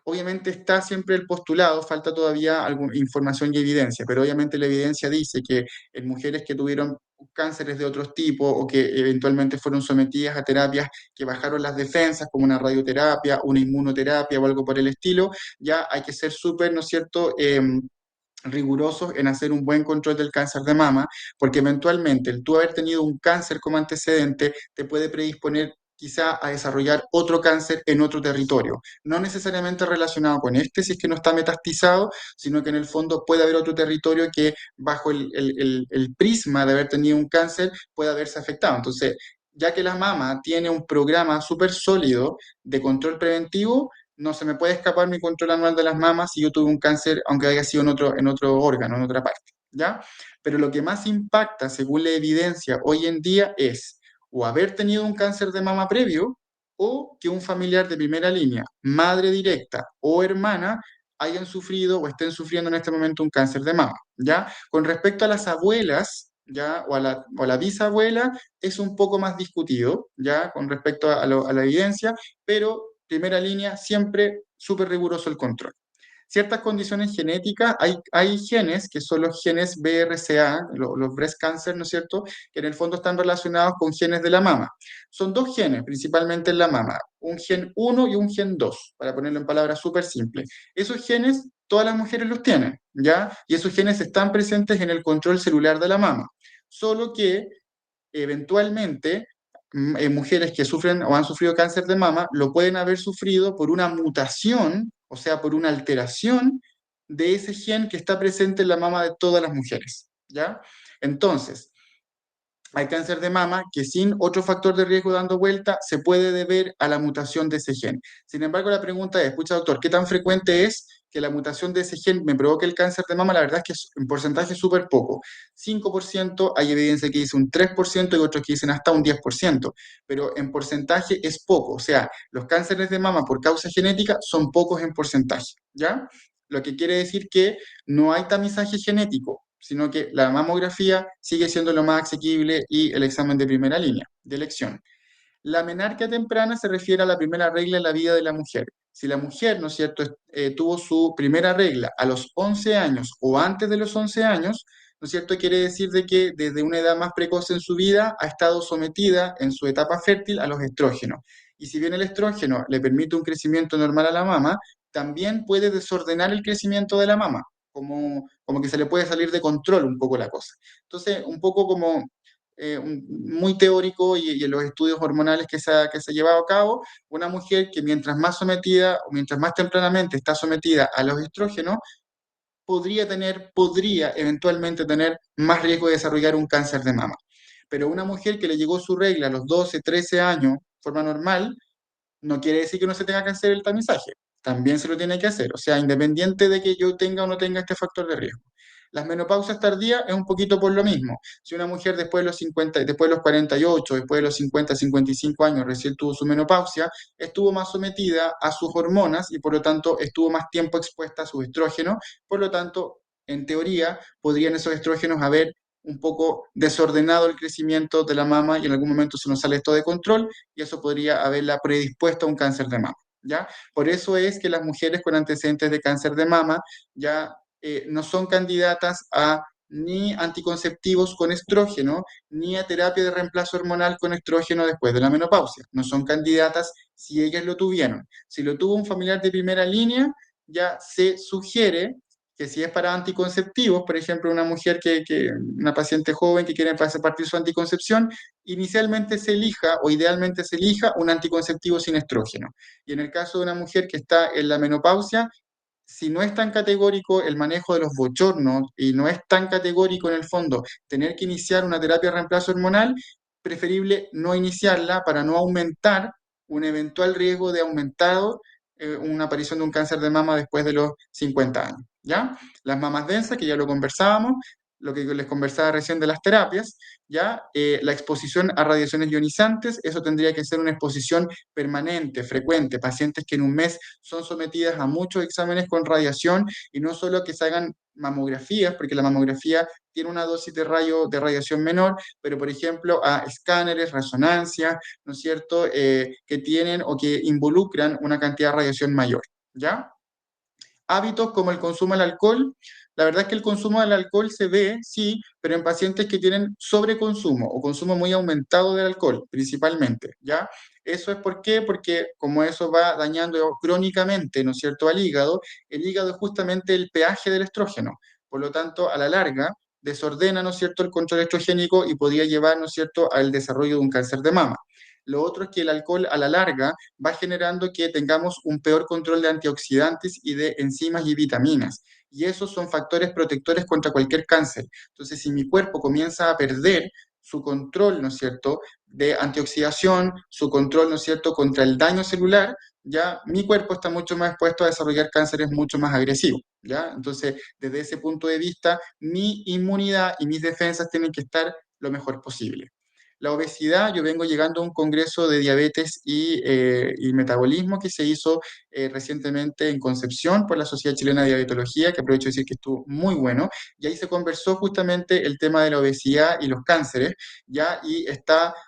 obviamente está siempre el postulado, falta todavía alguna información y evidencia, pero obviamente la evidencia dice que en mujeres que tuvieron cánceres de otros tipos o que eventualmente fueron sometidas a terapias que bajaron las defensas, como una radioterapia, una inmunoterapia o algo por el estilo, ya hay que ser súper, ¿no es cierto?, rigurosos en hacer un buen control del cáncer de mama, porque eventualmente el tú haber tenido un cáncer como antecedente te puede predisponer quizá a desarrollar otro cáncer en otro territorio, no necesariamente relacionado con este si es que no está metastizado, sino que en el fondo puede haber otro territorio que bajo el prisma de haber tenido un cáncer puede haberse afectado. Entonces, ya que la mama tiene un programa súper sólido de control preventivo, no se me puede escapar mi control anual de las mamas si yo tuve un cáncer, aunque haya sido en otro órgano, en otra parte, ¿ya? Pero lo que más impacta, según la evidencia hoy en día, es o haber tenido un cáncer de mama previo o que un familiar de primera línea, madre directa o hermana, hayan sufrido o estén sufriendo en este momento un cáncer de mama, ¿ya? Con respecto a las abuelas, ¿ya? O a la bisabuela, es un poco más discutido, ¿ya? Con respecto a la evidencia, pero primera línea, siempre súper riguroso el control. Ciertas condiciones genéticas, hay genes que son los genes BRCA, los breast cancer, ¿no es cierto?, que en el fondo están relacionados con genes de la mama. Son dos genes, principalmente en la mama, un gen 1 y un gen 2, para ponerlo en palabras súper simples. Esos genes, todas las mujeres los tienen, ¿ya? Y esos genes están presentes en el control celular de la mama. Solo que, eventualmente, mujeres que sufren o han sufrido cáncer de mama lo pueden haber sufrido por una mutación, o sea, por una alteración de ese gen que está presente en la mama de todas las mujeres, ¿ya? Entonces, hay cáncer de mama que sin otro factor de riesgo dando vuelta se puede deber a la mutación de ese gen. Sin embargo, la pregunta es, escucha doctor, ¿qué tan frecuente es que la mutación de ese gen me provoque el cáncer de mama? La verdad es que en porcentaje es súper poco. 5%, hay evidencia que dice un 3% y otros que dicen hasta un 10%, pero en porcentaje es poco. O sea, los cánceres de mama por causa genética son pocos en porcentaje, ¿ya? Lo que quiere decir que no hay tamizaje genético, sino que la mamografía sigue siendo lo más asequible y el examen de primera línea de elección. La menarquia temprana se refiere a la primera regla en la vida de la mujer. Si la mujer, ¿no es cierto?, tuvo su primera regla a los 11 años o antes de los 11 años, ¿no es cierto?, quiere decir de que desde una edad más precoz en su vida ha estado sometida en su etapa fértil a los estrógenos. Y si bien el estrógeno le permite un crecimiento normal a la mama, también puede desordenar el crecimiento de la mama, como que se le puede salir de control un poco la cosa. Entonces, un poco como muy teórico y en los estudios hormonales que se ha llevado a cabo, una mujer que mientras más sometida o mientras más tempranamente está sometida a los estrógenos, podría eventualmente tener más riesgo de desarrollar un cáncer de mama. Pero una mujer que le llegó su regla a los 12, 13 años, de forma normal, no quiere decir que no se tenga que hacer el tamizaje. También se lo tiene que hacer, o sea, independiente de que yo tenga o no tenga este factor de riesgo. Las menopausias tardías es un poquito por lo mismo. Si una mujer después de los 50, después de los 48, después de los 50, 55 años recién tuvo su menopausia, estuvo más sometida a sus hormonas y por lo tanto estuvo más tiempo expuesta a sus estrógenos, por lo tanto, en teoría, podrían esos estrógenos haber un poco desordenado el crecimiento de la mama y en algún momento se nos sale esto de control y eso podría haberla predispuesto a un cáncer de mama, ¿ya? Por eso es que las mujeres con antecedentes de cáncer de mama ya no son candidatas a ni anticonceptivos con estrógeno, ni a terapia de reemplazo hormonal con estrógeno después de la menopausia. No son candidatas si ellas lo tuvieron. Si lo tuvo un familiar de primera línea, ya se sugiere que si es para anticonceptivos, por ejemplo, una mujer una paciente joven que quiere partir su anticoncepción, inicialmente se elija o idealmente se elija un anticonceptivo sin estrógeno. Y en el caso de una mujer que está en la menopausia, si no es tan categórico el manejo de los bochornos y no es tan categórico en el fondo tener que iniciar una terapia de reemplazo hormonal, preferible no iniciarla para no aumentar un eventual riesgo de una aparición de un cáncer de mama después de los 50 años, ¿ya? Las mamas densas, que ya lo conversábamos, lo que les conversaba recién de las terapias, ¿ya? La exposición a radiaciones ionizantes, eso tendría que ser una exposición permanente, frecuente, pacientes que en un mes son sometidas a muchos exámenes con radiación y no solo que se hagan mamografías, porque la mamografía tiene una dosis de radiación menor, pero por ejemplo a escáneres, resonancias, ¿no es cierto?, que tienen o que involucran una cantidad de radiación mayor, ¿ya? Hábitos como el consumo del alcohol. La verdad es que el consumo del alcohol se ve, sí, pero en pacientes que tienen sobreconsumo o consumo muy aumentado del alcohol, principalmente, ¿ya? ¿Eso es por qué? Porque como eso va dañando crónicamente, ¿no es cierto?, al hígado, el hígado es justamente el pH del estrógeno. Por lo tanto, a la larga, desordena, ¿no es cierto?, el control estrogénico y podría llevar, ¿no es cierto?, al desarrollo de un cáncer de mama. Lo otro es que el alcohol a la larga va generando que tengamos un peor control de antioxidantes y de enzimas y vitaminas. Y esos son factores protectores contra cualquier cáncer. Entonces, si mi cuerpo comienza a perder su control, ¿no es cierto?, de antioxidación, su control, ¿no es cierto?, contra el daño celular, ya mi cuerpo está mucho más expuesto a desarrollar cánceres mucho más agresivos, ¿ya? Entonces, desde ese punto de vista, mi inmunidad y mis defensas tienen que estar lo mejor posible. La obesidad, yo vengo llegando a un congreso de diabetes y metabolismo que se hizo recientemente en Concepción por la Sociedad Chilena de Diabetología, que aprovecho de decir que estuvo muy bueno, y ahí se conversó justamente el tema de la obesidad y los cánceres, ya, y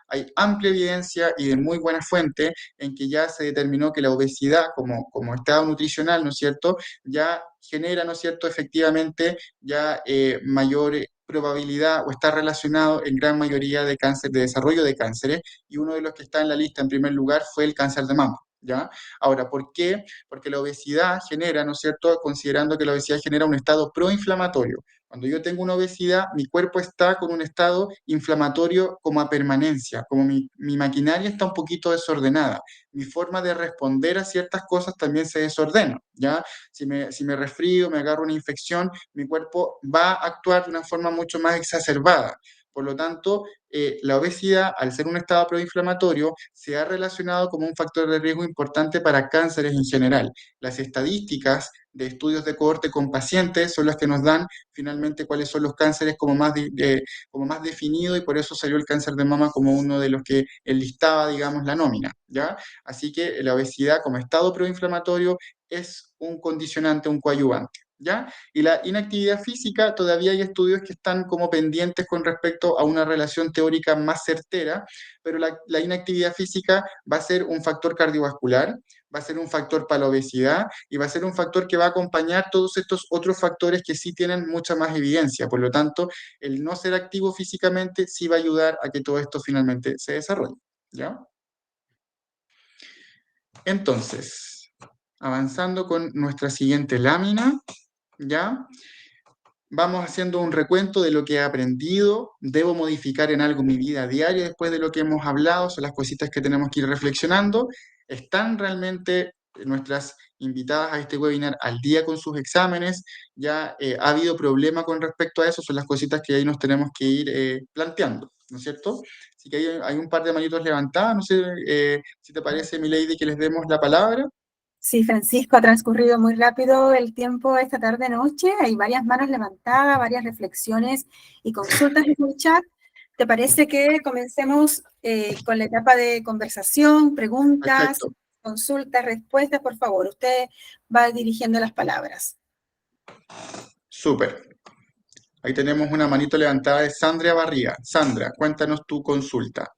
hay amplia evidencia y de muy buena fuente en que ya se determinó que la obesidad como estado nutricional, ¿no es cierto?, ya genera, ¿no es cierto?, efectivamente ya mayor probabilidad o está relacionado en gran mayoría de cáncer, de desarrollo de cánceres, y uno de los que está en la lista en primer lugar fue el cáncer de mama, ¿ya? Ahora, ¿por qué? Porque la obesidad genera, ¿no es cierto?, considerando que la obesidad genera un estado proinflamatorio. Cuando yo tengo una obesidad, mi cuerpo está con un estado inflamatorio como a permanencia, como mi maquinaria está un poquito desordenada. Mi forma de responder a ciertas cosas también se desordena, ¿ya? Si me resfrío, me agarro una infección, mi cuerpo va a actuar de una forma mucho más exacerbada. Por lo tanto, la obesidad, al ser un estado proinflamatorio, se ha relacionado como un factor de riesgo importante para cánceres en general. Las estadísticas de estudios de cohorte con pacientes son las que nos dan finalmente cuáles son los cánceres como más definido, y por eso salió el cáncer de mama como uno de los que enlistaba, digamos, la nómina, ¿ya? Así que la obesidad como estado proinflamatorio es un condicionante, un coadyuvante, ¿ya? Y la inactividad física, todavía hay estudios que están como pendientes con respecto a una relación teórica más certera, pero la inactividad física va a ser un factor cardiovascular, va a ser un factor para la obesidad y va a ser un factor que va a acompañar todos estos otros factores que sí tienen mucha más evidencia. Por lo tanto, el no ser activo físicamente sí va a ayudar a que todo esto finalmente se desarrolle, ¿ya? Entonces, avanzando con nuestra siguiente lámina, ¿ya? Vamos haciendo un recuento de lo que he aprendido, debo modificar en algo mi vida diaria después de lo que hemos hablado, son las cositas que tenemos que ir reflexionando. ¿Están realmente nuestras invitadas a este webinar al día con sus exámenes? ¿Ya ha habido problema con respecto a eso? Son las cositas que ahí nos tenemos que ir planteando, ¿no es cierto? Así que hay un par de manitos levantadas, no sé si te parece, Milady, que les demos la palabra. Sí, Francisco, ha transcurrido muy rápido el tiempo esta tarde-noche. Hay varias manos levantadas, varias reflexiones y consultas en el chat. ¿Te parece que comencemos con la etapa de conversación, preguntas, Perfecto. consultas, respuestas? Por favor, usted va dirigiendo las palabras. Súper. Ahí tenemos una manito levantada de Sandra Barriga. Sandra, cuéntanos tu consulta.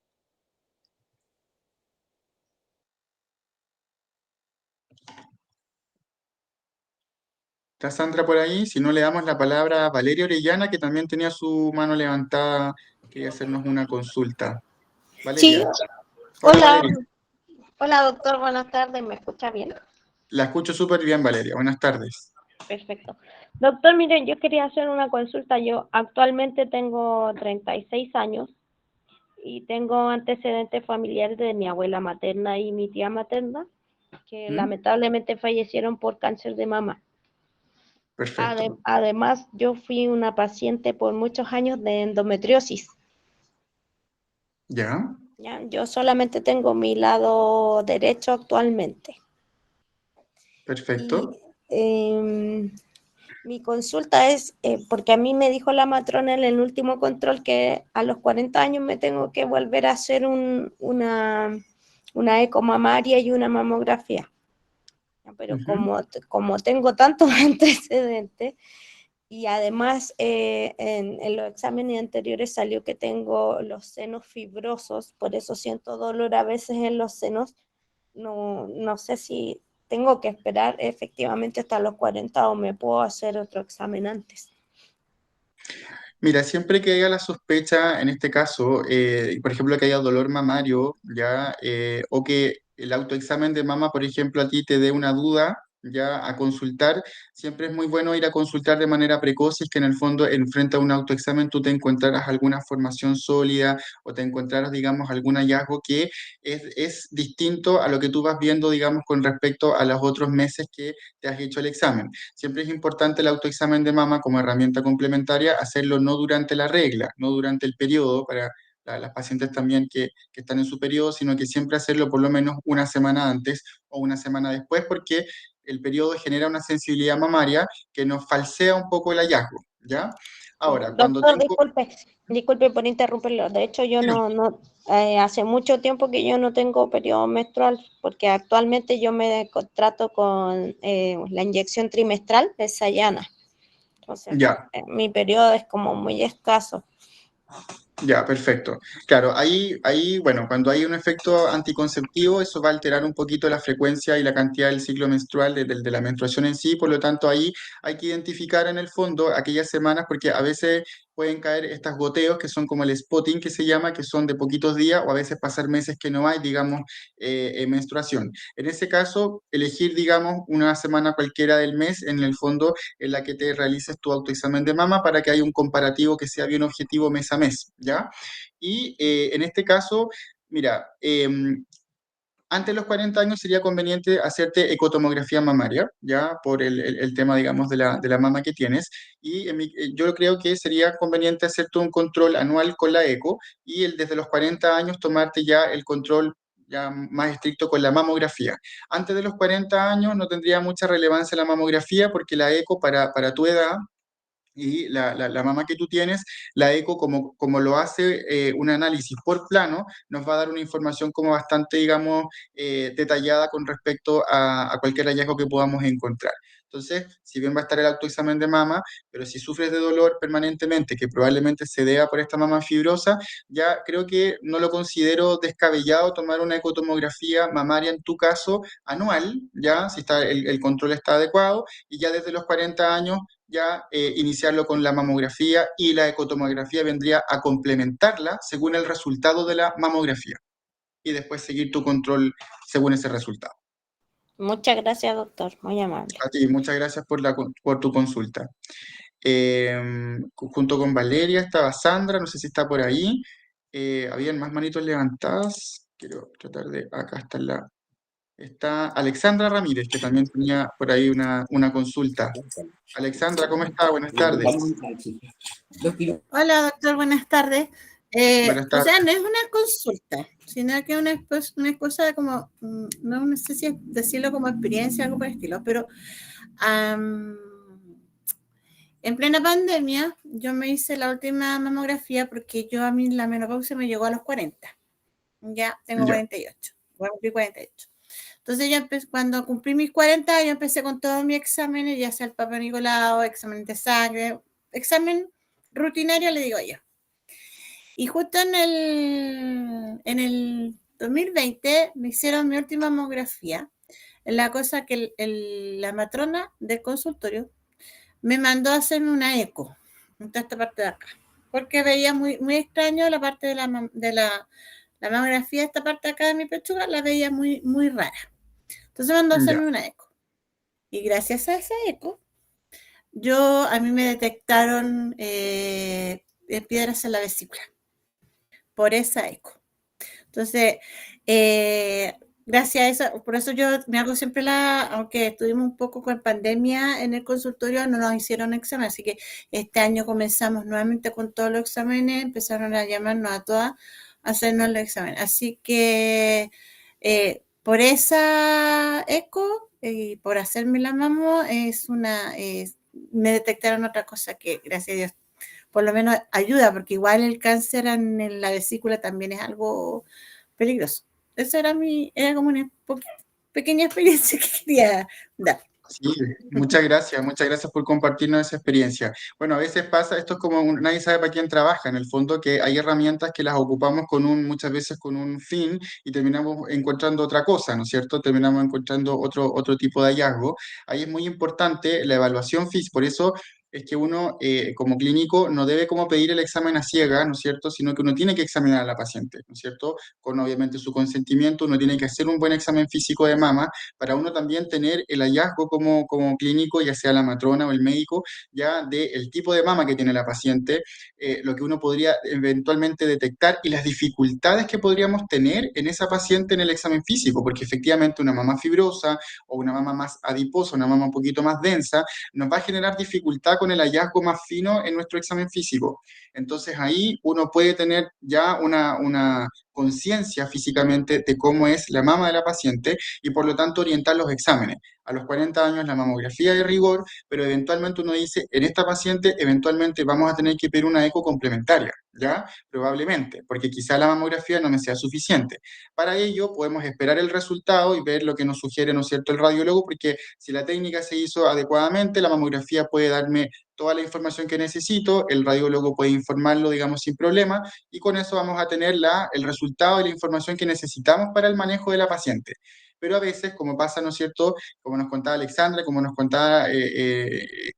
¿Está Sandra por ahí? Si no, le damos la palabra a Valeria Orellana, que también tenía su mano levantada, quería hacernos una consulta. Sí, Valeria. Hola, hola, Valeria. hola doctor, buenas tardes, ¿me escucha bien? La escucho súper bien, Valeria. Buenas tardes. Perfecto. Doctor, miren, yo quería hacer una consulta. Yo actualmente tengo 36 años y tengo antecedentes familiares de mi abuela materna y mi tía materna, que lamentablemente fallecieron por cáncer de mama. Perfecto. Además, yo fui una paciente por muchos años de endometriosis. ¿Ya? ¿Ya? Yo solamente tengo mi lado derecho actualmente. Perfecto. Y mi consulta es, porque a mí me dijo la matrona en el último control que a los 40 años me tengo que volver a hacer una eco mamaria y una mamografía. Pero como tengo tantos antecedentes y además en los exámenes anteriores salió que tengo los senos fibrosos, por eso siento dolor a veces en los senos, no sé si tengo que esperar efectivamente hasta los 40 o me puedo hacer otro examen antes. Mira, siempre que haya la sospecha, en este caso, por ejemplo, que haya dolor mamario, ya, o que el autoexamen de mama, por ejemplo, a ti te dé una duda, ya, a consultar, siempre es muy bueno ir a consultar de manera precoz, y es que en el fondo, frente a un autoexamen, tú te encontraras alguna formación sólida o te encontraras, digamos, algún hallazgo que es distinto a lo que tú vas viendo, digamos, con respecto a los otros meses que te has hecho el examen. Siempre es importante el autoexamen de mama como herramienta complementaria, hacerlo no durante la regla, no durante el periodo, para las pacientes también que están en su periodo, sino que siempre hacerlo por lo menos una semana antes o una semana después, porque el periodo genera una sensibilidad mamaria que nos falsea un poco el hallazgo, ¿ya? Ahora, cuando Doctor, tengo... disculpe por interrumpirlo. De hecho, yo hace mucho tiempo que yo no tengo periodo menstrual, porque actualmente yo me trato con la inyección trimestral de Sayana. Entonces, Ya. mi periodo es como muy escaso. Ya, perfecto. Claro, ahí, bueno, cuando hay un efecto anticonceptivo, eso va a alterar un poquito la frecuencia y la cantidad del ciclo menstrual, de la menstruación en sí, por lo tanto ahí hay que identificar en el fondo aquellas semanas, porque a veces pueden caer estas goteos que son como el spotting que se llama, que son de poquitos días, o a veces pasar meses que no hay, digamos, menstruación. En ese caso, elegir, digamos, una semana cualquiera del mes, en el fondo, en la que te realices tu autoexamen de mama para que haya un comparativo que sea bien objetivo mes a mes, ¿ya? Y en este caso, mira, antes de los 40 años sería conveniente hacerte ecotomografía mamaria, ya por el tema, digamos, de la mama que tienes. Y yo creo que sería conveniente hacerte un control anual con la eco y desde los 40 años tomarte ya el control ya más estricto con la mamografía. Antes de los 40 años no tendría mucha relevancia la mamografía porque la eco para tu edad y la mama que tú tienes, la eco, como lo hace un análisis por plano, nos va a dar una información como bastante, digamos, detallada con respecto a cualquier hallazgo que podamos encontrar. Entonces, si bien va a estar el autoexamen de mama, pero si sufres de dolor permanentemente, que probablemente se deba por esta mama fibrosa, ya creo que no lo considero descabellado tomar una ecotomografía mamaria en tu caso anual, ya si está, el control está adecuado, y ya desde los 40 años ya iniciarlo con la mamografía, y la ecotomografía vendría a complementarla según el resultado de la mamografía y después seguir tu control según ese resultado. Muchas gracias, doctor. Muy amable. A ti, muchas gracias por tu consulta. Junto con Valeria estaba Sandra, no sé si está por ahí. Habían más manitos levantadas. Quiero tratar de... Acá está Alexandra Ramírez, que también tenía por ahí una consulta. Alexandra, ¿cómo está? Buenas tardes. Hola, doctor, buenas tardes. Buenas O sea, tardes. no es una consulta, sino que es una cosa como, no sé si decirlo como experiencia o algo por el estilo, pero am, en plena pandemia yo me hice la última mamografía porque a mí la menopausia me llegó a los 40. Ya tengo Ya, 48, voy a cumplir 48. Entonces ya cuando cumplí mis 40, yo empecé con todos mis exámenes, ya sea el Papa Nicolau, examen de sangre, examen rutinario, le digo yo. Y justo en el 2020 me hicieron mi última mamografía. La cosa que la matrona del consultorio me mandó a hacerme una eco en toda esta parte de acá, porque veía muy, muy extraño la parte la mamografía, esta parte de acá de mi pechuga, la veía muy, muy rara. Entonces mandó a ya. hacerme una eco. Y gracias a esa eco, a mí me detectaron piedras en la vesícula por esa eco. Entonces, gracias a eso, por eso yo me hago siempre aunque estuvimos un poco con pandemia en el consultorio, no nos hicieron examen, así que este año comenzamos nuevamente con todos los exámenes, empezaron a llamarnos a todas a hacernos los exámenes. Así que por esa eco y por hacerme la mamo, me detectaron otra cosa que, gracias a Dios, por lo menos ayuda, porque igual el cáncer en la vesícula también es algo peligroso. Esa era como una pequeña experiencia que quería dar. Sí, muchas gracias por compartirnos esa experiencia. Bueno, a veces pasa, esto es como nadie sabe para quién trabaja, en el fondo que hay herramientas que las ocupamos muchas veces con un fin y terminamos encontrando otra cosa, ¿no es cierto? Terminamos encontrando otro tipo de hallazgo. Ahí es muy importante la evaluación física, por eso es que uno como clínico no debe como pedir el examen a ciegas, ¿no es cierto? Sino que uno tiene que examinar a la paciente, ¿no es cierto? Con obviamente su consentimiento, uno tiene que hacer un buen examen físico de mama para uno también tener el hallazgo como clínico, ya sea la matrona o el médico, ya del tipo de mama que tiene la paciente, lo que uno podría eventualmente detectar y las dificultades que podríamos tener en esa paciente en el examen físico, porque efectivamente una mama fibrosa o una mama más adiposa, una mama un poquito más densa, nos va a generar dificultad con el hallazgo más fino en nuestro examen físico. Entonces ahí uno puede tener ya una conciencia físicamente de cómo es la mama de la paciente y por lo tanto orientar los exámenes. A los 40 años la mamografía de rigor, pero eventualmente uno dice, en esta paciente eventualmente vamos a tener que pedir una eco complementaria, ¿ya? Probablemente, porque quizá la mamografía no me sea suficiente. Para ello podemos esperar el resultado y ver lo que nos sugiere, ¿no es cierto?, el radiólogo, porque si la técnica se hizo adecuadamente, la mamografía puede darme toda la información que necesito, el radiólogo puede informarlo, digamos, sin problema, y con eso vamos a tener el resultado y la información que necesitamos para el manejo de la paciente. Pero a veces, como pasa, ¿no es cierto?, como nos contaba Alexandra, como nos contaba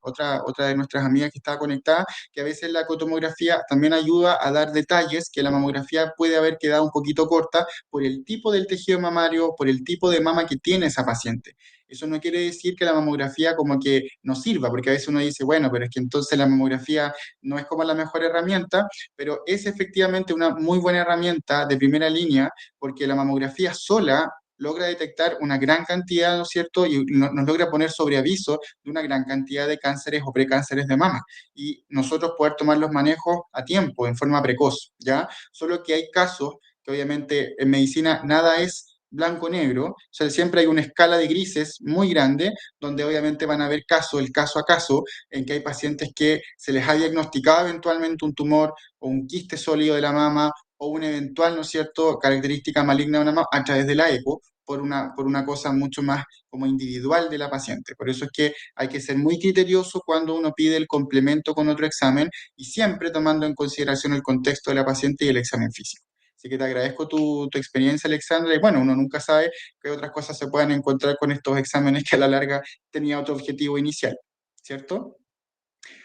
otra de nuestras amigas que estaba conectada, que a veces la ecotomografía también ayuda a dar detalles que la mamografía puede haber quedado un poquito corta por el tipo del tejido mamario, por el tipo de mama que tiene esa paciente. Eso no quiere decir que la mamografía como que no sirva, porque a veces uno dice, bueno, pero es que entonces la mamografía no es como la mejor herramienta, pero es efectivamente una muy buena herramienta de primera línea, porque la mamografía sola logra detectar una gran cantidad, ¿no es cierto? Y nos logra poner sobre aviso de una gran cantidad de cánceres o precánceres de mama. Y nosotros poder tomar los manejos a tiempo, en forma precoz, ¿ya? Solo que hay casos que obviamente en medicina nada es blanco-negro, o sea, siempre hay una escala de grises muy grande, donde obviamente van a haber casos, el caso a caso, en que hay pacientes que se les ha diagnosticado eventualmente un tumor o un quiste sólido de la mama o una eventual, ¿no es cierto?, característica maligna de una mama a través de la eco, por una cosa mucho más como individual de la paciente. Por eso es que hay que ser muy criterioso cuando uno pide el complemento con otro examen y siempre tomando en consideración el contexto de la paciente y el examen físico. Así que te agradezco tu experiencia, Alexandra, y bueno, uno nunca sabe qué otras cosas se puedan encontrar con estos exámenes que a la larga tenía otro objetivo inicial, ¿cierto?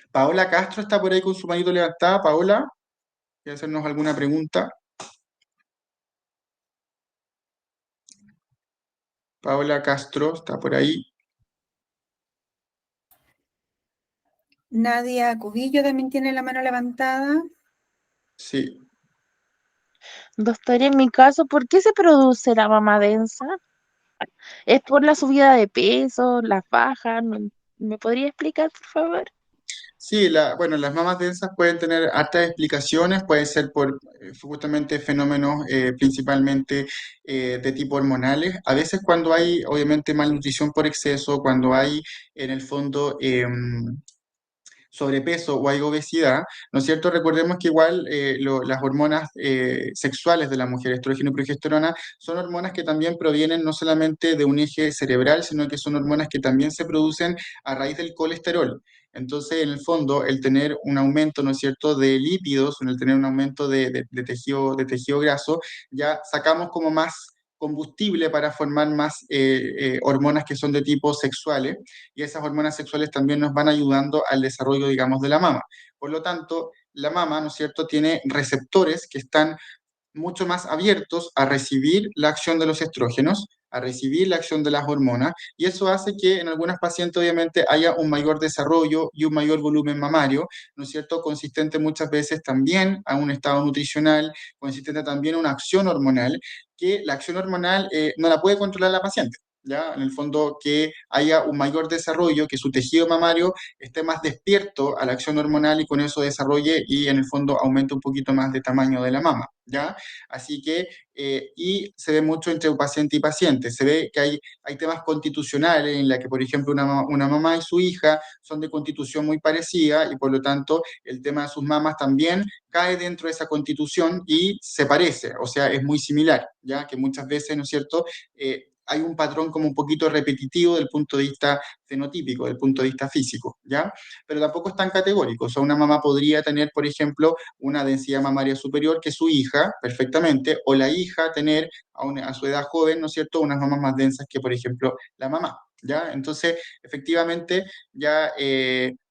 Paola Castro está por ahí con su manito levantada. Paola, ¿quiere hacernos alguna pregunta? Paola Castro está por ahí. Nadia Cubillo también tiene la mano levantada. Sí. Doctor, en mi caso, ¿por qué se produce la mama densa? ¿Es por la subida de peso, las bajas? ¿Me podría explicar, por favor? Sí, bueno, las mamas densas pueden tener hartas explicaciones, puede ser por justamente fenómenos principalmente de tipo hormonales. A veces cuando hay, obviamente, malnutrición por exceso, cuando hay en el fondo sobrepeso o hay obesidad, ¿no es cierto? Recordemos que igual las hormonas sexuales de la mujer, estrógeno y progesterona, son hormonas que también provienen no solamente de un eje cerebral, sino que son hormonas que también se producen a raíz del colesterol. Entonces, en el fondo, el tener un aumento, ¿no es cierto?, de lípidos, el tener un aumento de tejido graso, ya sacamos como más combustible para formar más hormonas que son de tipo sexuales, y esas hormonas sexuales también nos van ayudando al desarrollo, digamos, de la mama. Por lo tanto, la mama, ¿no es cierto?, tiene receptores que están mucho más abiertos a recibir la acción de los estrógenos, a recibir la acción de las hormonas, y eso hace que en algunas pacientes obviamente haya un mayor desarrollo y un mayor volumen mamario, ¿no es cierto?, consistente muchas veces también a un estado nutricional, consistente también a una acción hormonal, que la acción hormonal no la puede controlar la paciente. ¿Ya? En el fondo, que haya un mayor desarrollo, que su tejido mamario esté más despierto a la acción hormonal y con eso desarrolle y en el fondo aumente un poquito más de tamaño de la mama, ¿ya? Así que, y se ve mucho entre paciente y paciente, se ve que hay temas constitucionales en la que, por ejemplo, una mamá y su hija son de constitución muy parecida y por lo tanto el tema de sus mamas también cae dentro de esa constitución y se parece, o sea, es muy similar, ¿ya? Que muchas veces, ¿no es cierto?, hay un patrón como un poquito repetitivo del punto de vista fenotípico, del punto de vista físico, ¿ya? Pero tampoco es tan categórico. O sea, una mamá podría tener, por ejemplo, una densidad mamaria superior que su hija, perfectamente, o la hija tener a su edad joven, ¿no es cierto?, unas mamas más densas que, por ejemplo, la mamá, ¿ya? Entonces, efectivamente, ya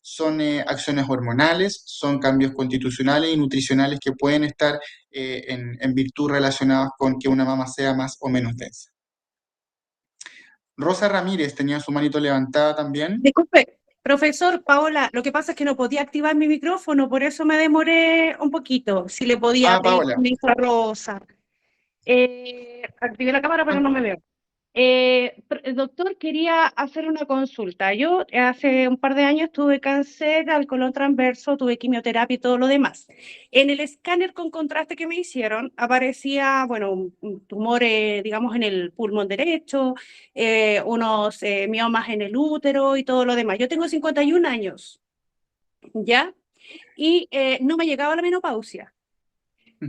son acciones hormonales, son cambios constitucionales y nutricionales que pueden estar en virtud relacionados con que una mama sea más o menos densa. Rosa Ramírez tenía su manito levantada también. Disculpe, profesor Paola, lo que pasa es que no podía activar mi micrófono, por eso me demoré un poquito. Si le podía pedir Paola. permiso a Rosa. Activé la cámara, pero no me veo. Doctor, quería hacer una consulta. Yo hace un par de años tuve cáncer al colon transverso, tuve quimioterapia y todo lo demás. En el escáner con contraste que me hicieron aparecía, bueno, un tumor, digamos, en el pulmón derecho, unos miomas en el útero y todo lo demás. Yo tengo 51 años, ¿ya? Y no me llegaba la menopausia.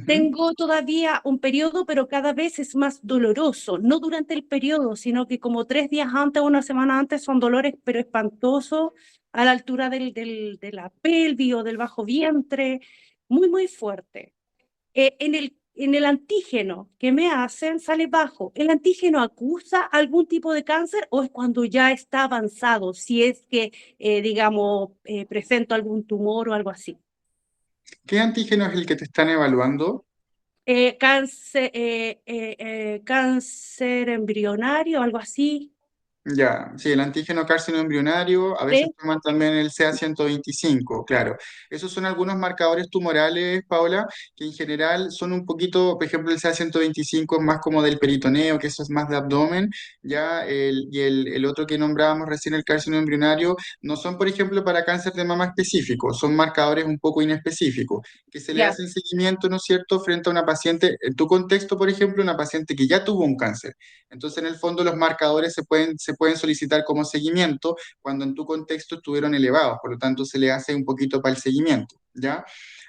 Tengo todavía un periodo, pero cada vez es más doloroso, no durante el periodo, sino que como 3 días antes o una semana antes son dolores, pero espantosos, a la altura de la pelvis o del bajo vientre, muy, muy fuerte. En el antígeno que me hacen sale bajo. ¿El antígeno acusa algún tipo de cáncer o es cuando ya está avanzado, si es que, digamos, presento algún tumor o algo así? ¿Qué antígeno es el que te están evaluando? Cáncer embrionario, algo así. Ya, sí, el antígeno carcinoembrionario, a veces ¿Sí? toman también el CA-125, claro. Esos son algunos marcadores tumorales, Paula, que en general son un poquito, por ejemplo, el CA-125 es más como del peritoneo, que eso es más de abdomen, ya, el otro que nombrábamos recién, el carcinoembrionario, no son, por ejemplo, para cáncer de mama específico, son marcadores un poco inespecíficos, que se le Ya, hacen seguimiento, ¿no es cierto?, frente a una paciente, en tu contexto, por ejemplo, una paciente que ya tuvo un cáncer. Entonces, en el fondo, los marcadores se pueden solicitar como seguimiento cuando en tu contexto estuvieron elevados, por lo tanto, se le hace un poquito para el seguimiento, ¿ya?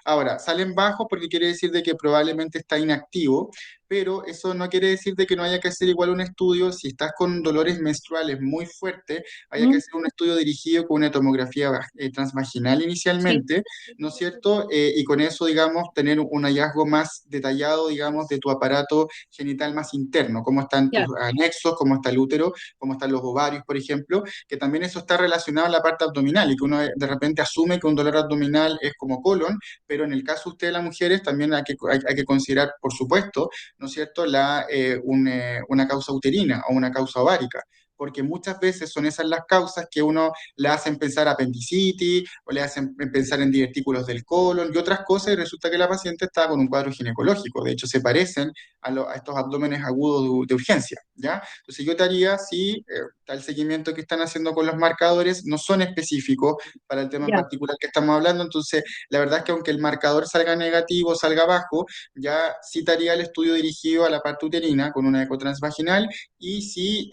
Ahora, salen bajos porque quiere decir de que probablemente está inactivo, pero eso no quiere decir de que no haya que hacer igual un estudio. Si estás con dolores menstruales muy fuertes, haya que hacer un estudio dirigido con una tomografía transvaginal sí, inicialmente, ¿no es cierto? Y con eso, digamos, tener un hallazgo más detallado, digamos, de tu aparato genital más interno, cómo están tus ya, anexos, cómo está el útero, cómo están los ovarios, por ejemplo, que también eso está relacionado a la parte abdominal y que uno de repente asume que un dolor abdominal es como colon, pero en el caso de ustedes, las mujeres, también hay que considerar, por supuesto, ¿no es cierto?, una causa uterina o una causa ovárica, porque muchas veces son esas las causas que uno le hacen pensar apendicitis o le hacen pensar en divertículos del colon y otras cosas, y resulta que la paciente está con un cuadro ginecológico. De hecho, se parecen a estos abdómenes agudos de urgencia, ¿ya? Entonces yo te haría, si el seguimiento que están haciendo con los marcadores no son específicos para el tema en Ya. particular que estamos hablando, entonces la verdad es que aunque el marcador salga negativo, salga bajo, ya sí te haría el estudio dirigido a la parte uterina con una eco transvaginal, y si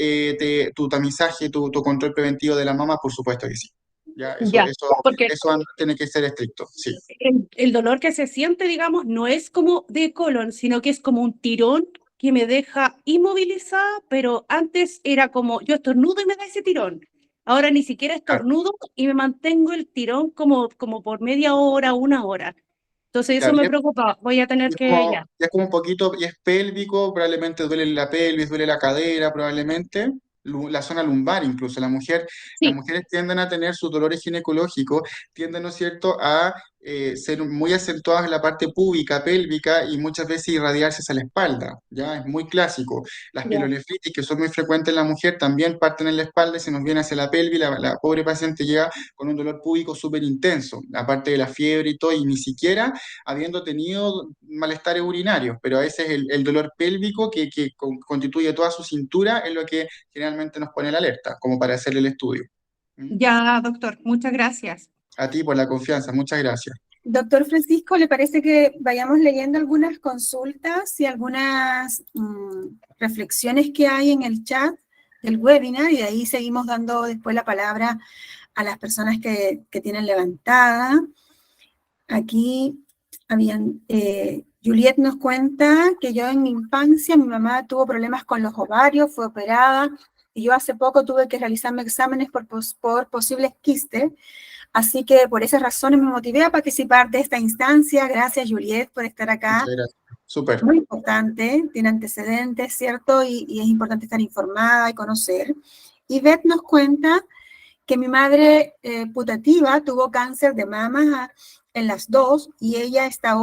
tu tamizaje, tu control preventivo de la mama, por supuesto que sí. Ya, Ya, porque eso tiene que ser estricto, sí. el dolor que se siente, digamos, no es como de colon, sino que es como un tirón que me deja inmovilizada, pero antes era como yo estornudo y me da ese tirón. Ahora ni siquiera Claro, estornudo y me mantengo el tirón como por media hora, una hora. Entonces eso claro, me preocupa, voy a tener que ya. y es como un poquito, y es pélvico, probablemente duele la pelvis, duele la cadera, probablemente, la zona lumbar incluso. Las Sí, mujeres tienden a tener sus dolores ginecológicos, tienden, ¿no es cierto?, a ser muy acentuadas en la parte púbica, pélvica, y muchas veces irradiarse hacia la espalda, ¿ya? Es muy clásico. Las ya. pielonefritis, que son muy frecuentes en la mujer, también parten en la espalda y se nos viene hacia la pelvis, la pobre paciente llega con un dolor púbico súper intenso, aparte de la fiebre y todo, y ni siquiera habiendo tenido malestares urinarios, pero a veces el dolor pélvico que constituye toda su cintura es lo que generalmente nos pone la alerta, como para hacer el estudio. ¿Mm? Ya, doctor, muchas gracias. A ti por la confianza, muchas gracias. Doctor Francisco, ¿le parece que vayamos leyendo algunas consultas y algunas reflexiones que hay en el chat del webinar, y de ahí seguimos dando después la palabra a las personas que tienen levantada? Aquí Juliet nos cuenta que yo en mi infancia, mi mamá tuvo problemas con los ovarios, fue operada, y yo hace poco tuve que realizarme exámenes por posibles quistes. Así que por esas razones me motivé a participar de esta instancia. Gracias, Juliet, por estar acá. Muchas gracias. Súper. Muy importante, tiene antecedentes, ¿cierto? Y es importante estar informada y conocer. Y Beth nos cuenta que mi madre putativa tuvo cáncer de mama en las dos, y ella está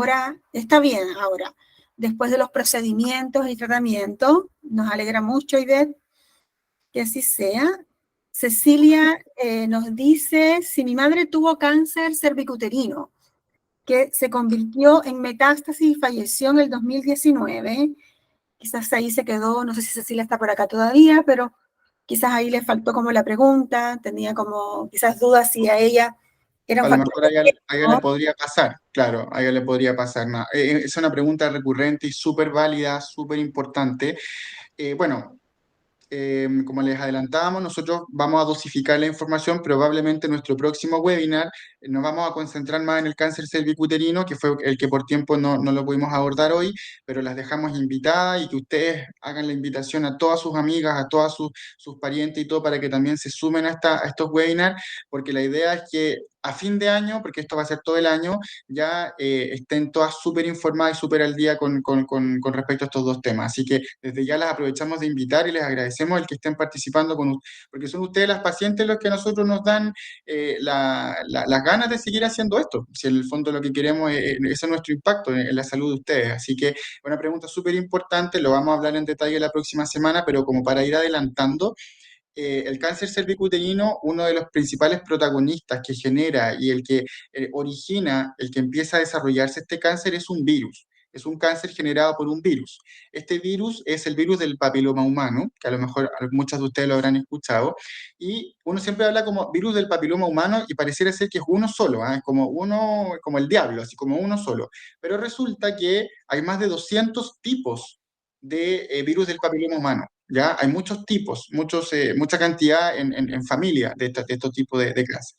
bien ahora, después de los procedimientos y tratamientos. Nos alegra mucho, Ivette, que así sea. Cecilia nos dice: si mi madre tuvo cáncer cervicuterino, que se convirtió en metástasis y falleció en el 2019, quizás ahí se quedó, no sé si Cecilia está por acá todavía, pero quizás ahí le faltó como la pregunta, tenía como quizás dudas si a ella era un A lo factor mejor de a ella le riesgo. podría pasar, claro, a ella le podría pasar nada. Es una pregunta recurrente y súper válida, súper importante. Bueno, como les adelantábamos, nosotros vamos a dosificar la información. Probablemente en nuestro próximo webinar nos vamos a concentrar más en el cáncer cervicuterino, que fue el que por tiempo no lo pudimos abordar hoy, pero las dejamos invitadas, y que ustedes hagan la invitación a todas sus amigas, a todas sus parientes y todo, para que también se sumen a estos webinars, porque la idea es que a fin de año, porque esto va a ser todo el año, ya estén todas súper informadas y súper al día con respecto a estos dos temas. Así que desde ya las aprovechamos de invitar y les agradecemos el que estén participando, porque son ustedes las pacientes los que a nosotros nos dan las ganas de seguir haciendo esto. Si en el fondo lo que queremos ese es nuestro impacto en la salud de ustedes. Así que una pregunta súper importante, lo vamos a hablar en detalle la próxima semana, pero como para ir adelantando, el cáncer cervicuterino, uno de los principales protagonistas que genera y el que origina, el que empieza a desarrollarse este cáncer, es un virus. Es un cáncer generado por un virus. Este virus es el virus del papiloma humano, que a lo mejor muchos de ustedes lo habrán escuchado, y uno siempre habla como virus del papiloma humano y pareciera ser que es uno solo, es como uno, como el diablo, así como uno solo. Pero resulta que hay más de 200 tipos de virus del papiloma humano. ¿Ya? Hay muchos tipos, mucha cantidad en familia de estos tipos de cáncer.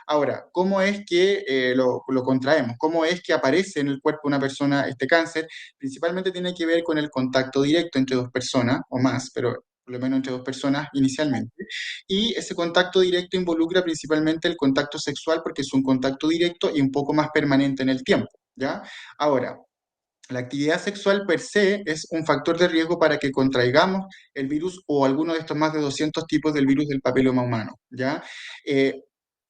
Ahora, ¿cómo es que lo contraemos? ¿Cómo es que aparece en el cuerpo de una persona este cáncer? Principalmente tiene que ver con el contacto directo entre dos personas o más, pero por lo menos entre dos personas inicialmente. Y ese contacto directo involucra principalmente el contacto sexual, porque es un contacto directo y un poco más permanente en el tiempo. ¿Ya? Ahora, la actividad sexual per se es un factor de riesgo para que contraigamos el virus o alguno de estos más de 200 tipos del virus del papiloma humano, ¿ya?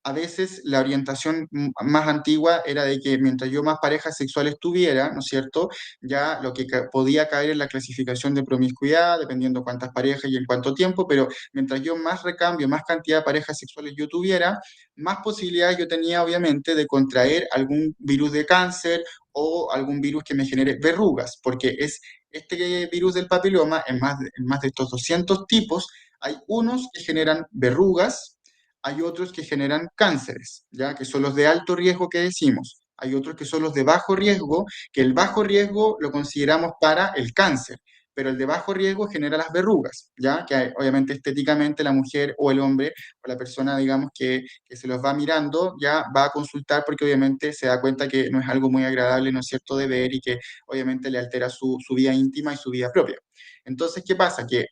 a veces la orientación más antigua era de que mientras yo más parejas sexuales tuviera, ¿no es cierto? Ya lo que podía caer en la clasificación de promiscuidad, dependiendo cuántas parejas y en cuánto tiempo, pero mientras yo más recambio, más cantidad de parejas sexuales yo tuviera, más posibilidades yo tenía, obviamente, de contraer algún virus de cáncer o algún virus que me genere verrugas, porque es este virus del papiloma, en más de estos 200 tipos, hay unos que generan verrugas, hay otros que generan cánceres, ¿ya? Que son los de alto riesgo que decimos. Hay otros que son los de bajo riesgo, que el bajo riesgo lo consideramos para el cáncer, pero el de bajo riesgo genera las verrugas, ¿ya? Que obviamente estéticamente la mujer o el hombre o la persona, digamos, que se los va mirando, ya va a consultar porque obviamente se da cuenta que no es algo muy agradable, ¿no es cierto?, de ver y que obviamente le altera su vida íntima y su vida propia. Entonces, ¿qué pasa? Que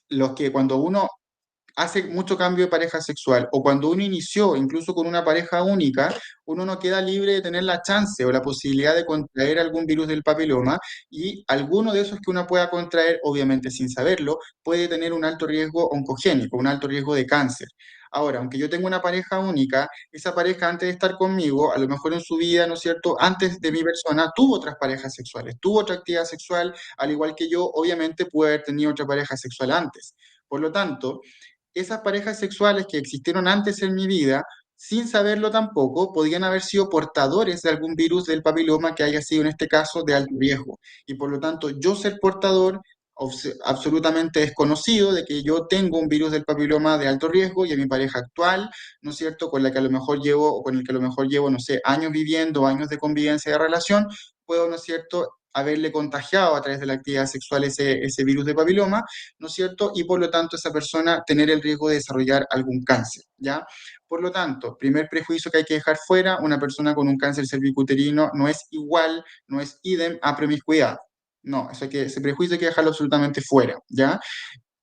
los que cuando uno hace mucho cambio de pareja sexual, o cuando uno inició incluso con una pareja única, uno no queda libre de tener la chance o la posibilidad de contraer algún virus del papiloma, y alguno de esos que uno pueda contraer, obviamente sin saberlo, puede tener un alto riesgo oncogénico, un alto riesgo de cáncer. Ahora, aunque yo tenga una pareja única, esa pareja antes de estar conmigo, a lo mejor en su vida, ¿no es cierto?, antes de mi persona, tuvo otras parejas sexuales, tuvo otra actividad sexual, al igual que yo, obviamente puede haber tenido otra pareja sexual antes. Por lo tanto, esas parejas sexuales que existieron antes en mi vida, sin saberlo tampoco, podían haber sido portadores de algún virus del papiloma que haya sido en este caso de alto riesgo. Y por lo tanto, yo ser portador absolutamente desconocido de que yo tengo un virus del papiloma de alto riesgo y a mi pareja actual, ¿no es cierto?, con la que a lo mejor llevo, o con el que a lo mejor llevo, no sé, años viviendo, años de convivencia, de relación, puedo, ¿no es cierto?, haberle contagiado a través de la actividad sexual ese virus de papiloma, ¿no es cierto? Y por lo tanto esa persona tener el riesgo de desarrollar algún cáncer, ¿ya? Por lo tanto, primer prejuicio que hay que dejar fuera, una persona con un cáncer cervicuterino no es igual, no es idem a promiscuidad. No, ese prejuicio hay que dejarlo absolutamente fuera, ¿ya?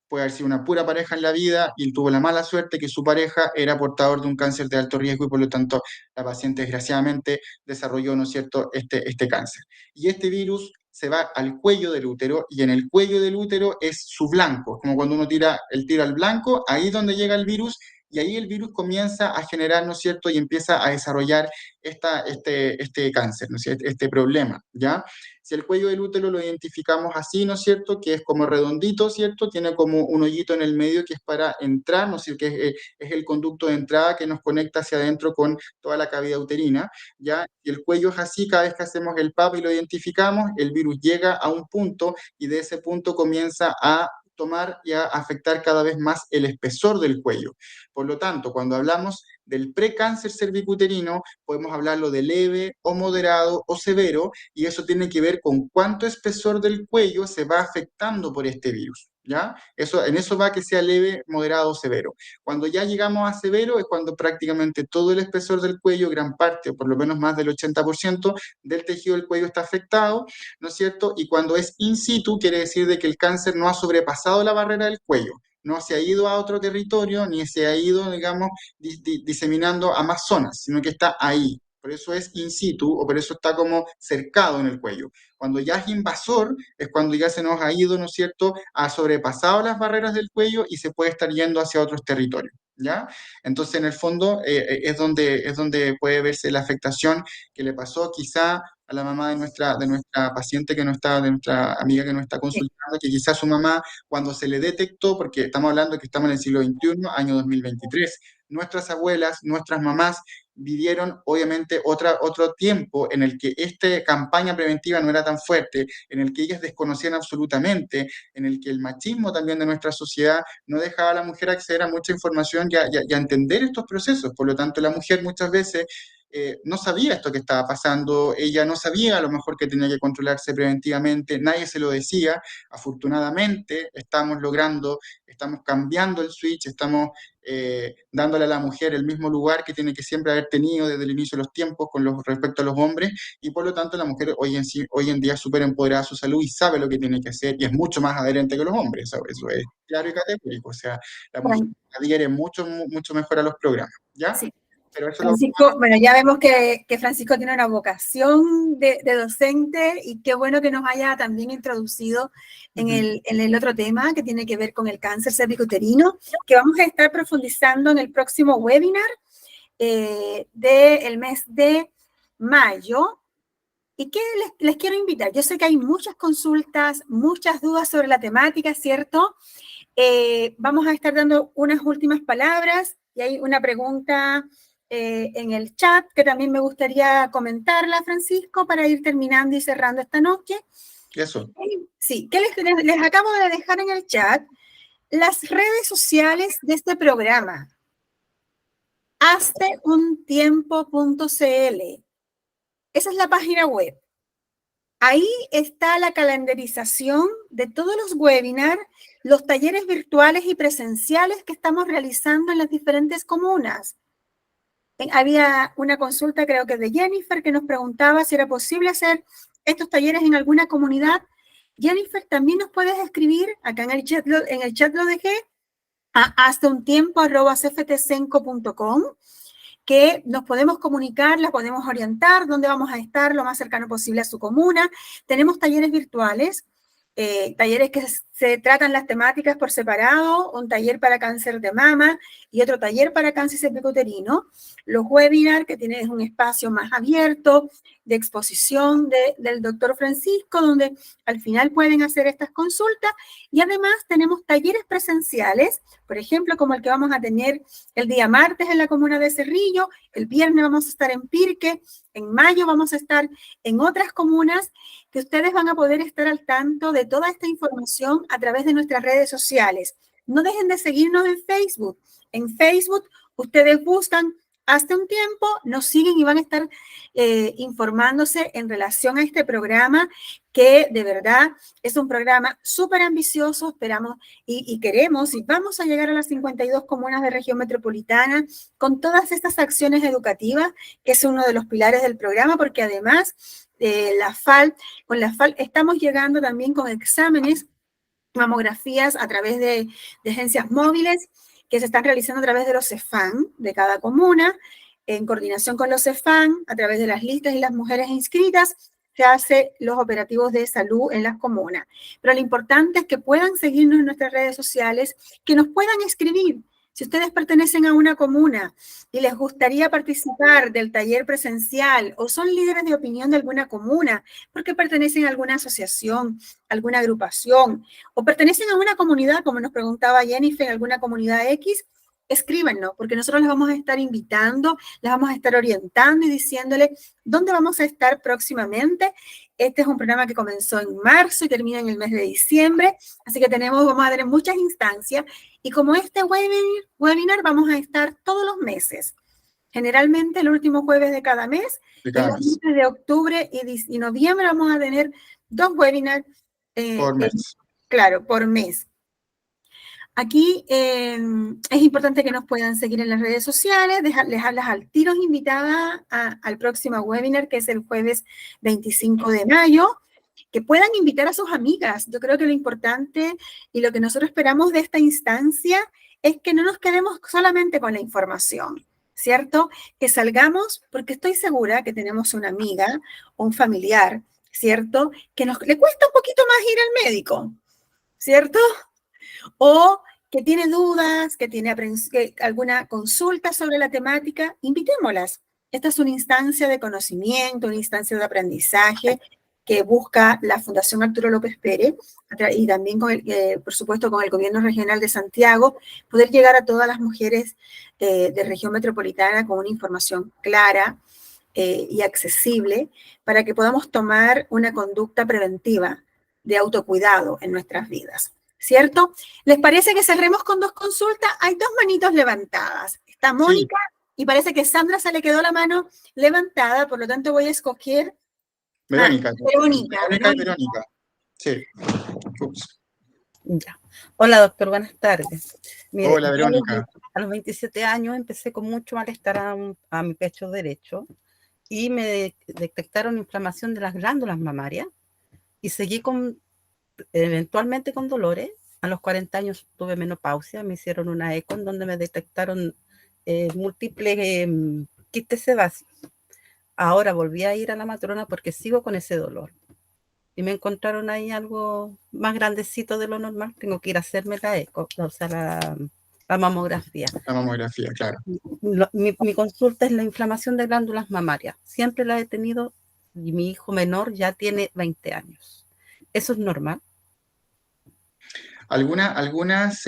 Puede haber sido una pura pareja en la vida y tuvo la mala suerte que su pareja era portador de un cáncer de alto riesgo y por lo tanto la paciente desgraciadamente desarrolló, ¿no es cierto?, este cáncer. Y este virus se va al cuello del útero y en el cuello del útero es su blanco, como cuando uno tira el tiro al blanco, ahí es donde llega el virus y ahí el virus comienza a generar, ¿no es cierto?, y empieza a desarrollar este cáncer, ¿no es cierto?, este problema, ¿ya? Si el cuello del útero lo identificamos así, ¿no es cierto?, que es como redondito, ¿cierto?, tiene como un hoyito en el medio que es para entrar, ¿no es cierto?, que es el conducto de entrada que nos conecta hacia adentro con toda la cavidad uterina, ¿ya? Y el cuello es así, cada vez que hacemos el PAP y lo identificamos, el virus llega a un punto y de ese punto comienza a tomar y a afectar cada vez más el espesor del cuello. Por lo tanto, cuando hablamos del precáncer cervicuterino, podemos hablarlo de leve o moderado o severo, y eso tiene que ver con cuánto espesor del cuello se va afectando por este virus, ¿ya? En eso va que sea leve, moderado o severo. Cuando ya llegamos a severo es cuando prácticamente todo el espesor del cuello, gran parte, o por lo menos más del 80% del tejido del cuello está afectado, ¿no es cierto? Y cuando es in situ, quiere decir de que el cáncer no ha sobrepasado la barrera del cuello, no se ha ido a otro territorio, ni se ha ido, digamos, diseminando a más zonas, sino que está ahí. Por eso es in situ, o por eso está como cercado en el cuello. Cuando ya es invasor, es cuando ya se nos ha ido, ¿no es cierto?, ha sobrepasado las barreras del cuello y se puede estar yendo hacia otros territorios, ¿ya? Entonces, en el fondo, es donde puede verse la afectación que le pasó quizá a la mamá de nuestra paciente que no está, de nuestra amiga que nos está consultando, que quizás su mamá, cuando se le detectó, porque estamos hablando que estamos en el siglo XXI, año 2023, nuestras abuelas, nuestras mamás vivieron obviamente otro tiempo en el que esta campaña preventiva no era tan fuerte, en el que ellas desconocían absolutamente, en el que el machismo también de nuestra sociedad no dejaba a la mujer acceder a mucha información y a entender estos procesos. Por lo tanto, la mujer muchas veces no sabía esto que estaba pasando, ella no sabía a lo mejor que tenía que controlarse preventivamente, nadie se lo decía. Afortunadamente estamos cambiando el switch, estamos dándole a la mujer el mismo lugar que tiene que siempre haber tenido desde el inicio de los tiempos respecto a los hombres, y por lo tanto la mujer hoy en día es súper empoderada de su salud y sabe lo que tiene que hacer y es mucho más adherente que los hombres, eso es claro y categórico, o sea, la mujer adhiere mucho mejor a los programas, ¿ya? Sí. pero eso lo Francisco, bueno, ya vemos que Francisco tiene una vocación de docente y qué bueno que nos haya también introducido en el otro tema que tiene que ver con el cáncer cervicuterino, que vamos a estar profundizando en el próximo webinar del mes de mayo. ¿Y qué les quiero invitar? Yo sé que hay muchas consultas, muchas dudas sobre la temática, ¿cierto? Vamos a estar dando unas últimas palabras y hay una pregunta en el chat que también me gustaría comentarla, Francisco, para ir terminando y cerrando esta noche. Eso. Sí, ¿qué les acabo de dejar en el chat? Las redes sociales de este programa. Hazteuntiempo.cl. Esa es la página web. Ahí está la calendarización de todos los webinars, los talleres virtuales y presenciales que estamos realizando en las diferentes comunas. Había una consulta, creo que de Jennifer, que nos preguntaba si era posible hacer estos talleres en alguna comunidad. Jennifer, también nos puedes escribir, acá en el chat lo dejé, a hasteuntiempo@cftcenco.com, que nos podemos comunicar, las podemos orientar, dónde vamos a estar lo más cercano posible a su comuna. Tenemos talleres virtuales, talleres que se tratan las temáticas por separado, un taller para cáncer de mama y otro taller para cáncer cervicuterino. Los webinars, que tienen un espacio más abierto de exposición del doctor Francisco, donde al final pueden hacer estas consultas. Y además tenemos talleres presenciales, por ejemplo, como el que vamos a tener el día martes en la comuna de Cerrillo, el viernes vamos a estar en Pirque, en mayo vamos a estar en otras comunas, que ustedes van a poder estar al tanto de toda esta información a través de nuestras redes sociales. No dejen de seguirnos en Facebook. En Facebook ustedes buscan Hazte un Tiempo, nos siguen y van a estar informándose en relación a este programa, que de verdad es un programa súper ambicioso. Esperamos y queremos y vamos a llegar a las 52 comunas de región metropolitana con todas estas acciones educativas, que es uno de los pilares del programa, porque además con la FAL estamos llegando también con exámenes, mamografías a través de agencias móviles que se están realizando a través de los CEFAM de cada comuna, en coordinación con los CEFAM, a través de las listas y las mujeres inscritas, se hace los operativos de salud en las comunas. Pero lo importante es que puedan seguirnos en nuestras redes sociales, que nos puedan escribir. Si ustedes pertenecen a una comuna y les gustaría participar del taller presencial o son líderes de opinión de alguna comuna porque pertenecen a alguna asociación, alguna agrupación o pertenecen a una comunidad, como nos preguntaba Jennifer, en alguna comunidad X, escríbanos, porque nosotros les vamos a estar invitando, les vamos a estar orientando y diciéndole dónde vamos a estar próximamente. Este es un programa que comenzó en marzo y termina en el mes de diciembre, así que vamos a tener muchas instancias, y como este webinar vamos a estar todos los meses, generalmente el último jueves de cada mes. En los meses de octubre y noviembre vamos a tener 2 webinars por mes. Claro, por mes. Aquí es importante que nos puedan seguir en las redes sociales, dejarlas al tiro invitadas al próximo webinar, que es el jueves 25 de mayo, que puedan invitar a sus amigas. Yo creo que lo importante y lo que nosotros esperamos de esta instancia es que no nos quedemos solamente con la información, ¿cierto? Que salgamos, porque estoy segura que tenemos una amiga o un familiar, ¿cierto? Que le cuesta un poquito más ir al médico, ¿cierto? O que tiene dudas, que tiene alguna consulta sobre la temática, invitémoslas. Esta es una instancia de conocimiento, una instancia de aprendizaje que busca la Fundación Arturo López Pérez y también, por supuesto, con el Gobierno Regional de Santiago, poder llegar a todas las mujeres de región metropolitana con una información clara y accesible para que podamos tomar una conducta preventiva de autocuidado en nuestras vidas. ¿Cierto? ¿Les parece que cerremos con 2 consultas? Hay 2 manitos levantadas. Está Mónica, sí, y parece que Sandra se le quedó la mano levantada, por lo tanto voy a escoger Verónica. Verónica. Sí. Ya. Hola, doctor, buenas tardes. Mire, hola, Verónica. A los 27 años empecé con mucho malestar a mi pecho derecho y me detectaron inflamación de las glándulas mamarias y seguí eventualmente con dolores. A los 40 años tuve menopausia, me hicieron una eco en donde me detectaron múltiples quistes sebáceos. Ahora volví a ir a la matrona porque sigo con ese dolor. Y me encontraron ahí algo más grandecito de lo normal. Tengo que ir a hacerme la eco, o sea, la mamografía. La mamografía, claro. Mi consulta es la inflamación de glándulas mamarias. Siempre la he tenido y mi hijo menor ya tiene 20 años. ¿Eso es normal? Algunas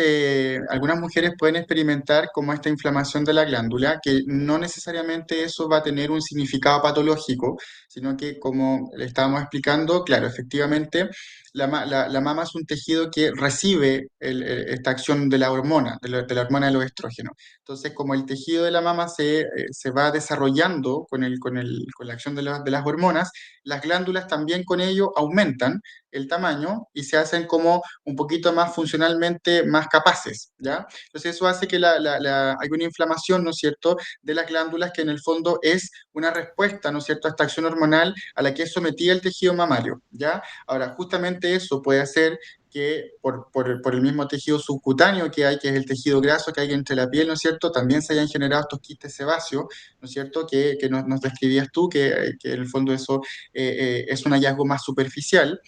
mujeres pueden experimentar como esta inflamación de la glándula, que no necesariamente eso va a tener un significado patológico, sino que como le estábamos explicando, claro, efectivamente, la mama es un tejido que recibe esta acción de la hormona, de la hormona de los estrógenos. Entonces, como el tejido de la mama se va desarrollando con la acción de las hormonas, las glándulas también con ello aumentan el tamaño y se hacen como un poquito más funcionalmente más capaces, ¿ya? Entonces eso hace que hay una inflamación, ¿no es cierto?, de las glándulas que en el fondo es una respuesta, ¿no es cierto?, a esta acción hormonal a la que es sometida el tejido mamario, ¿ya? Ahora, justamente eso puede hacer que por el mismo tejido subcutáneo que hay, que es el tejido graso que hay entre la piel, ¿no es cierto?, también se hayan generado estos quistes sebáceos, ¿no es cierto?, que nos describías tú, que en el fondo eso es un hallazgo más superficial,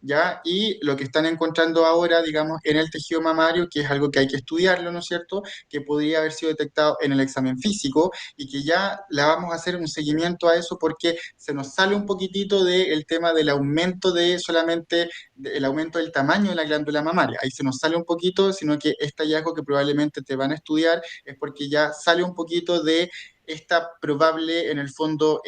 ¿ya? Y lo que están encontrando ahora, digamos, en el tejido mamario, que es algo que hay que estudiarlo, ¿no es cierto?, que podría haber sido detectado en el examen físico y que ya le vamos a hacer un seguimiento a eso porque se nos sale un poquitito del tema del aumento el aumento del tamaño de la glándula mamaria. Ahí se nos sale un poquito, sino que este hallazgo que probablemente te van a estudiar es porque ya sale un poquito de esta probable, en el fondo,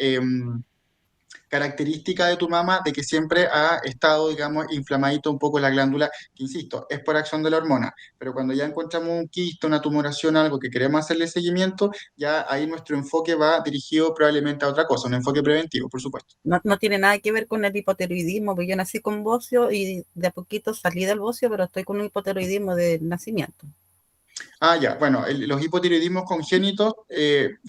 característica de tu mama de que siempre ha estado, digamos, inflamadito un poco la glándula, que insisto, es por acción de la hormona, pero cuando ya encontramos un quiste, una tumoración, algo que queremos hacerle seguimiento, ya ahí nuestro enfoque va dirigido probablemente a otra cosa, un enfoque preventivo, por supuesto. No tiene nada que ver con el hipotiroidismo, porque yo nací con bocio y de a poquito salí del bocio, pero estoy con un hipotiroidismo de nacimiento. Ah, ya, bueno, los hipotiroidismos congénitos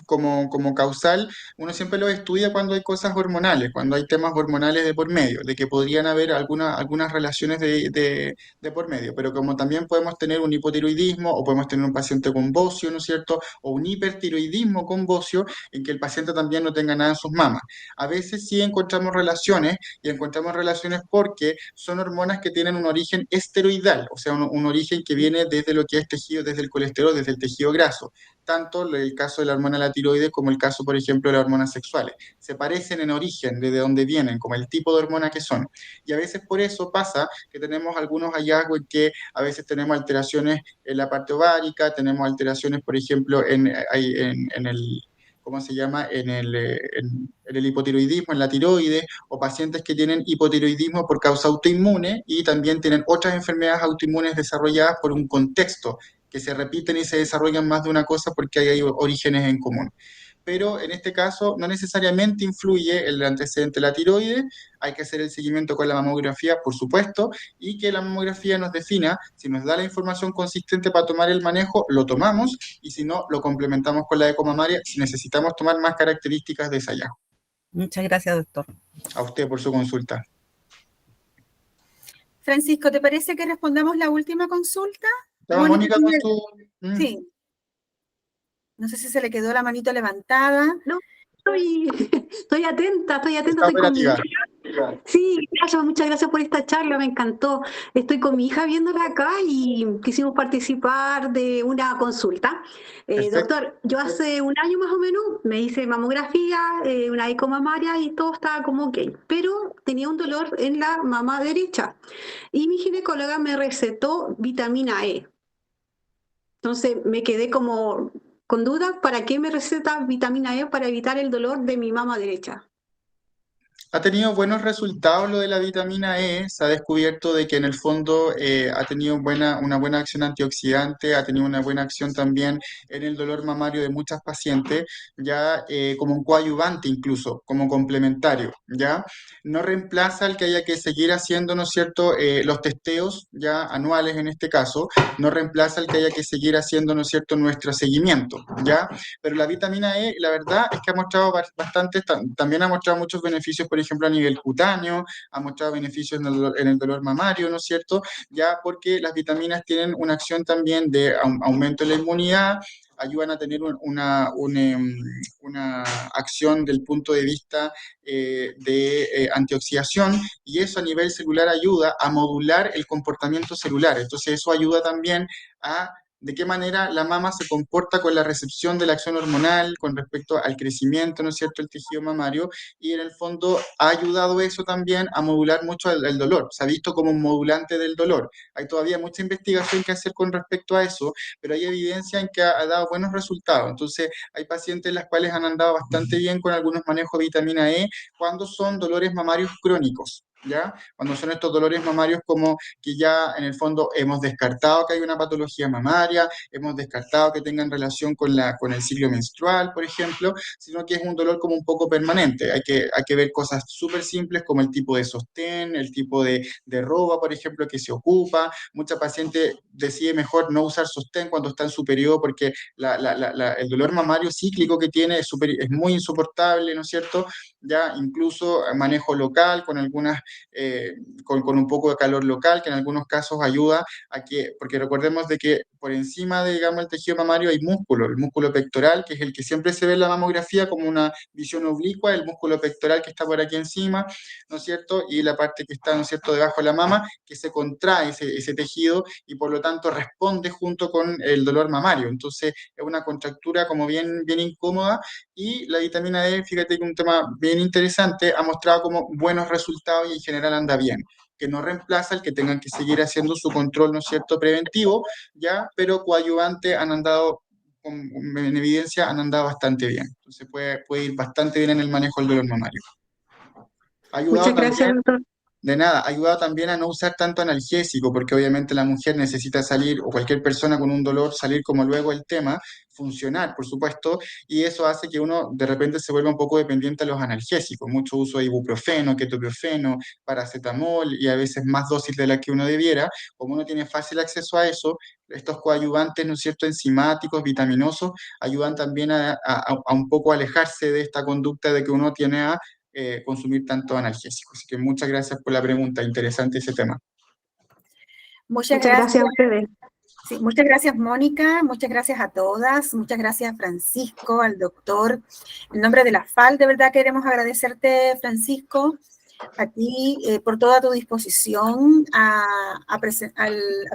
como causal, uno siempre los estudia cuando hay cosas hormonales, cuando hay temas hormonales de por medio, de que podrían haber algunas relaciones de por medio, pero como también podemos tener un hipotiroidismo o podemos tener un paciente con bocio, ¿no es cierto? O un hipertiroidismo con bocio en que el paciente también no tenga nada en sus mamas. A veces sí encontramos relaciones y encontramos relaciones porque son hormonas que tienen un origen esteroidal, o sea, un origen que viene desde lo que es tejido, desde el colesterol, desde el tejido graso. Tanto el caso de la hormona de la tiroides como el caso, por ejemplo, de las hormonas sexuales. Se parecen en origen, desde dónde vienen, como el tipo de hormona que son. Y a veces por eso pasa que tenemos algunos hallazgos en que a veces tenemos alteraciones en la parte ovárica, tenemos alteraciones, por ejemplo, en el... ¿cómo se llama?, en el hipotiroidismo, en la tiroides, o pacientes que tienen hipotiroidismo por causa autoinmune y también tienen otras enfermedades autoinmunes desarrolladas por un contexto, que se repiten y se desarrollan más de una cosa porque hay orígenes en común. Pero en este caso no necesariamente influye el antecedente de la tiroides, hay que hacer el seguimiento con la mamografía, por supuesto, y que la mamografía nos defina, si nos da la información consistente para tomar el manejo, lo tomamos, y si no, lo complementamos con la eco mamaria si necesitamos tomar más características de ese hallazgo. Muchas gracias, doctor. A usted por su consulta. Francisco, ¿te parece que respondamos la última consulta? Mónica, con tu... Sí. No sé si se le quedó la manito levantada. No, estoy atenta, Está estoy con mi operativa. hija. Sí, gracias, muchas gracias por esta charla, me encantó. Estoy con mi hija viéndola acá y quisimos participar de una consulta. Perfecto. Doctor, yo hace un año más o menos me hice mamografía, una eco mamaria y todo estaba como ok, pero tenía un dolor en la mama derecha y mi ginecóloga me recetó vitamina E. Entonces me quedé como con duda, ¿para qué me receta vitamina E para evitar el dolor de mi mama derecha? Ha tenido buenos resultados lo de la vitamina E, se ha descubierto de que en el fondo ha tenido una buena acción antioxidante, ha tenido una buena acción también en el dolor mamario de muchas pacientes, ya como un coadyuvante incluso, como complementario, ¿ya? No reemplaza el que haya que seguir haciendo, ¿no es cierto?, los testeos ya anuales en este caso, no reemplaza el que haya que seguir haciendo, ¿no es cierto?, nuestro seguimiento, ¿ya? Pero la vitamina E, la verdad es que ha mostrado bastante, también ha mostrado muchos beneficios, por ejemplo, a nivel cutáneo, ha mostrado beneficios en el dolor mamario, ¿no es cierto? Ya porque las vitaminas tienen una acción también de aumento de la inmunidad, ayudan a tener una acción del punto de vista de antioxidación, y eso a nivel celular ayuda a modular el comportamiento celular. Entonces eso ayuda también a de qué manera la mama se comporta con la recepción de la acción hormonal con respecto al crecimiento, ¿no es cierto?, el tejido mamario, y en el fondo ha ayudado eso también a modular mucho el dolor. Se ha visto como un modulante del dolor. Hay todavía mucha investigación que hacer con respecto a eso, pero hay evidencia en que ha dado buenos resultados. Entonces, hay pacientes las cuales han andado bastante bien con algunos manejos de vitamina E cuando son dolores mamarios crónicos, ¿ya? Cuando son estos dolores mamarios como que ya en el fondo hemos descartado que hay una patología mamaria, hemos descartado que tengan relación con el ciclo menstrual, por ejemplo, sino que es un dolor como un poco permanente. Hay que ver cosas súper simples como el tipo de sostén, el tipo de ropa, por ejemplo, que se ocupa. Mucha paciente decide mejor no usar sostén cuando está en su periodo porque el dolor mamario cíclico que tiene es muy insoportable, ¿no es cierto? Ya incluso manejo local con algunas con un poco de calor local, que en algunos casos ayuda a que, porque recordemos de que por encima de, digamos, el tejido mamario hay músculo, el músculo pectoral, que es el que siempre se ve en la mamografía como una visión oblicua, el músculo pectoral que está por aquí encima, ¿no es cierto? Y la parte que está, ¿no es cierto?, debajo de la mama, que se contrae ese tejido y por lo tanto responde junto con el dolor mamario. Entonces es una contractura como bien, bien incómoda, y la vitamina D, fíjate que un tema bien interesante, ha mostrado como buenos resultados y en general anda bien, que no reemplaza el que tengan que seguir haciendo su control, ¿no es cierto?, preventivo, ya, pero coadyuvante han andado, en evidencia, han andado bastante bien. Entonces puede ir bastante bien en el manejo del dolor mamario. Ha ayudado Muchas gracias, también, doctor. de nada, ha ayudado también a no usar tanto analgésico, porque obviamente la mujer necesita salir, o cualquier persona con un dolor, salir como luego el tema, funcionar, por supuesto, y eso hace que uno de repente se vuelva un poco dependiente a los analgésicos, mucho uso de ibuprofeno, ketoprofeno, paracetamol, y a veces más dosis de la que uno debiera. Como uno tiene fácil acceso a eso, estos coadyuvantes, ¿no es cierto?, enzimáticos, vitaminosos, ayudan también a un poco alejarse de esta conducta de que uno tiene a consumir tanto analgésicos. Así que muchas gracias por la pregunta, interesante ese tema. Muchas Muchas gracias gracias. a ustedes. Sí, muchas gracias, Mónica. Muchas gracias a todas. Muchas gracias, Francisco, al doctor. En nombre de la FAL, de verdad queremos agradecerte, Francisco, a ti por toda tu disposición a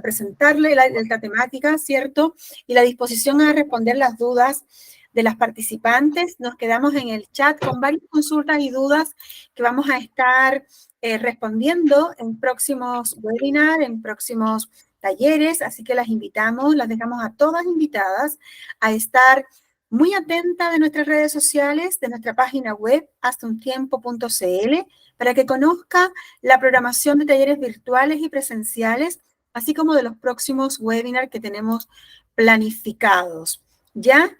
presentarle la temática, ¿cierto? Y la disposición a responder las dudas de las participantes. Nos quedamos en el chat con varias consultas y dudas que vamos a estar respondiendo en próximos webinars, en próximos talleres, así que las invitamos, las dejamos a todas invitadas a estar muy atentas de nuestras redes sociales, de nuestra página web, hastauntiempo.cl, para que conozca la programación de talleres virtuales y presenciales, así como de los próximos webinars que tenemos planificados. ¿Ya?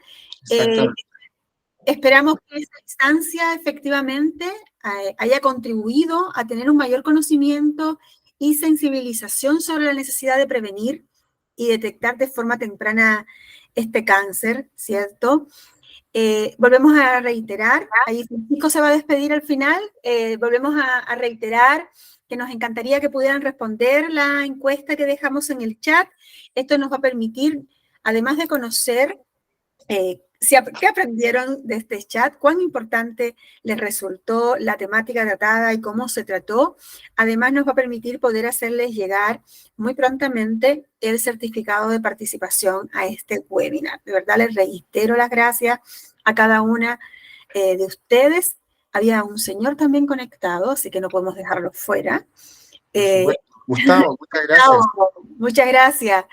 Esperamos que esta instancia efectivamente haya contribuido a tener un mayor conocimiento y sensibilización sobre la necesidad de prevenir y detectar de forma temprana este cáncer, ¿cierto? Volvemos a reiterar, ahí Francisco se va a despedir al final, volvemos a reiterar que nos encantaría que pudieran responder la encuesta que dejamos en el chat. Esto nos va a permitir, además de conocer qué aprendieron de este chat, cuán importante les resultó la temática tratada y cómo se trató. Además, nos va a permitir poder hacerles llegar muy prontamente el certificado de participación a este webinar. De verdad, les reitero las gracias a cada una de ustedes. Había un señor también conectado, así que no podemos dejarlo fuera. Gustavo, muchas gracias. Muchas gracias.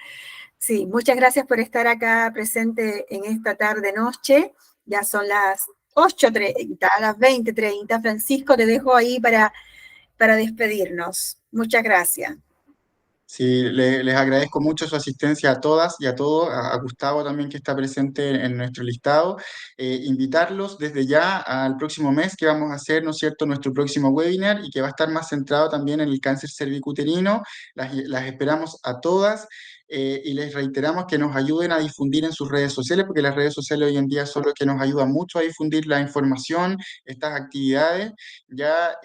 Sí, muchas gracias por estar acá presente en esta tarde-noche. Ya son las 8:30, a las 20:30. Francisco, te dejo ahí para despedirnos. Muchas gracias. Sí, les agradezco mucho su asistencia a todas y a todos, a Gustavo también que está presente en nuestro listado. Invitarlos desde ya al próximo mes que vamos a hacer, ¿no es cierto?, nuestro próximo webinar, y que va a estar más centrado también en el cáncer cervicuterino. Las esperamos a todas. Y les reiteramos que nos ayuden a difundir en sus redes sociales, porque las redes sociales hoy en día son lo que nos ayudan mucho a difundir la información, estas actividades. Ya,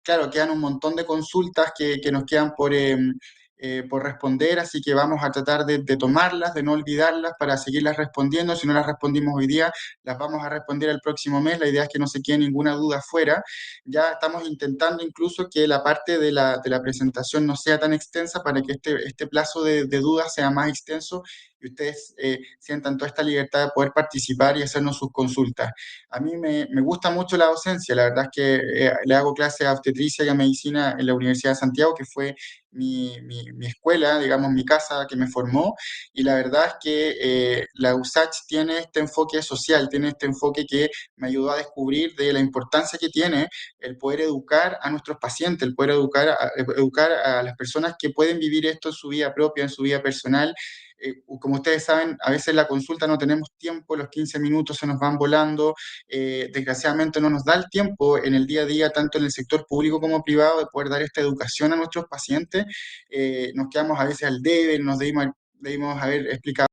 claro, quedan un montón de consultas que nos quedan por responder, así que vamos a tratar de tomarlas, de no olvidarlas para seguirlas respondiendo. Si no las respondimos hoy día, las vamos a responder el próximo mes. La idea es que no se quede ninguna duda fuera. Ya estamos intentando incluso que la parte de la presentación no sea tan extensa para que este plazo de dudas sea más extenso y ustedes sientan toda esta libertad de poder participar y hacernos sus consultas. A mí me gusta mucho la docencia, la verdad es que le hago clases a obstetricia y a medicina en la Universidad de Santiago, que fue mi escuela, digamos, mi casa que me formó, y la verdad es que la USACH tiene este enfoque social, tiene este enfoque que me ayudó a descubrir de la importancia que tiene el poder educar a nuestros pacientes, el poder educar a las personas que pueden vivir esto en su vida propia, en su vida personal. Como ustedes saben, a veces la consulta no tenemos tiempo, los 15 minutos se nos van volando, desgraciadamente no nos da el tiempo en el día a día, tanto en el sector público como privado, de poder dar esta educación a nuestros pacientes. Nos quedamos a veces al debe, nos debimos haber explicado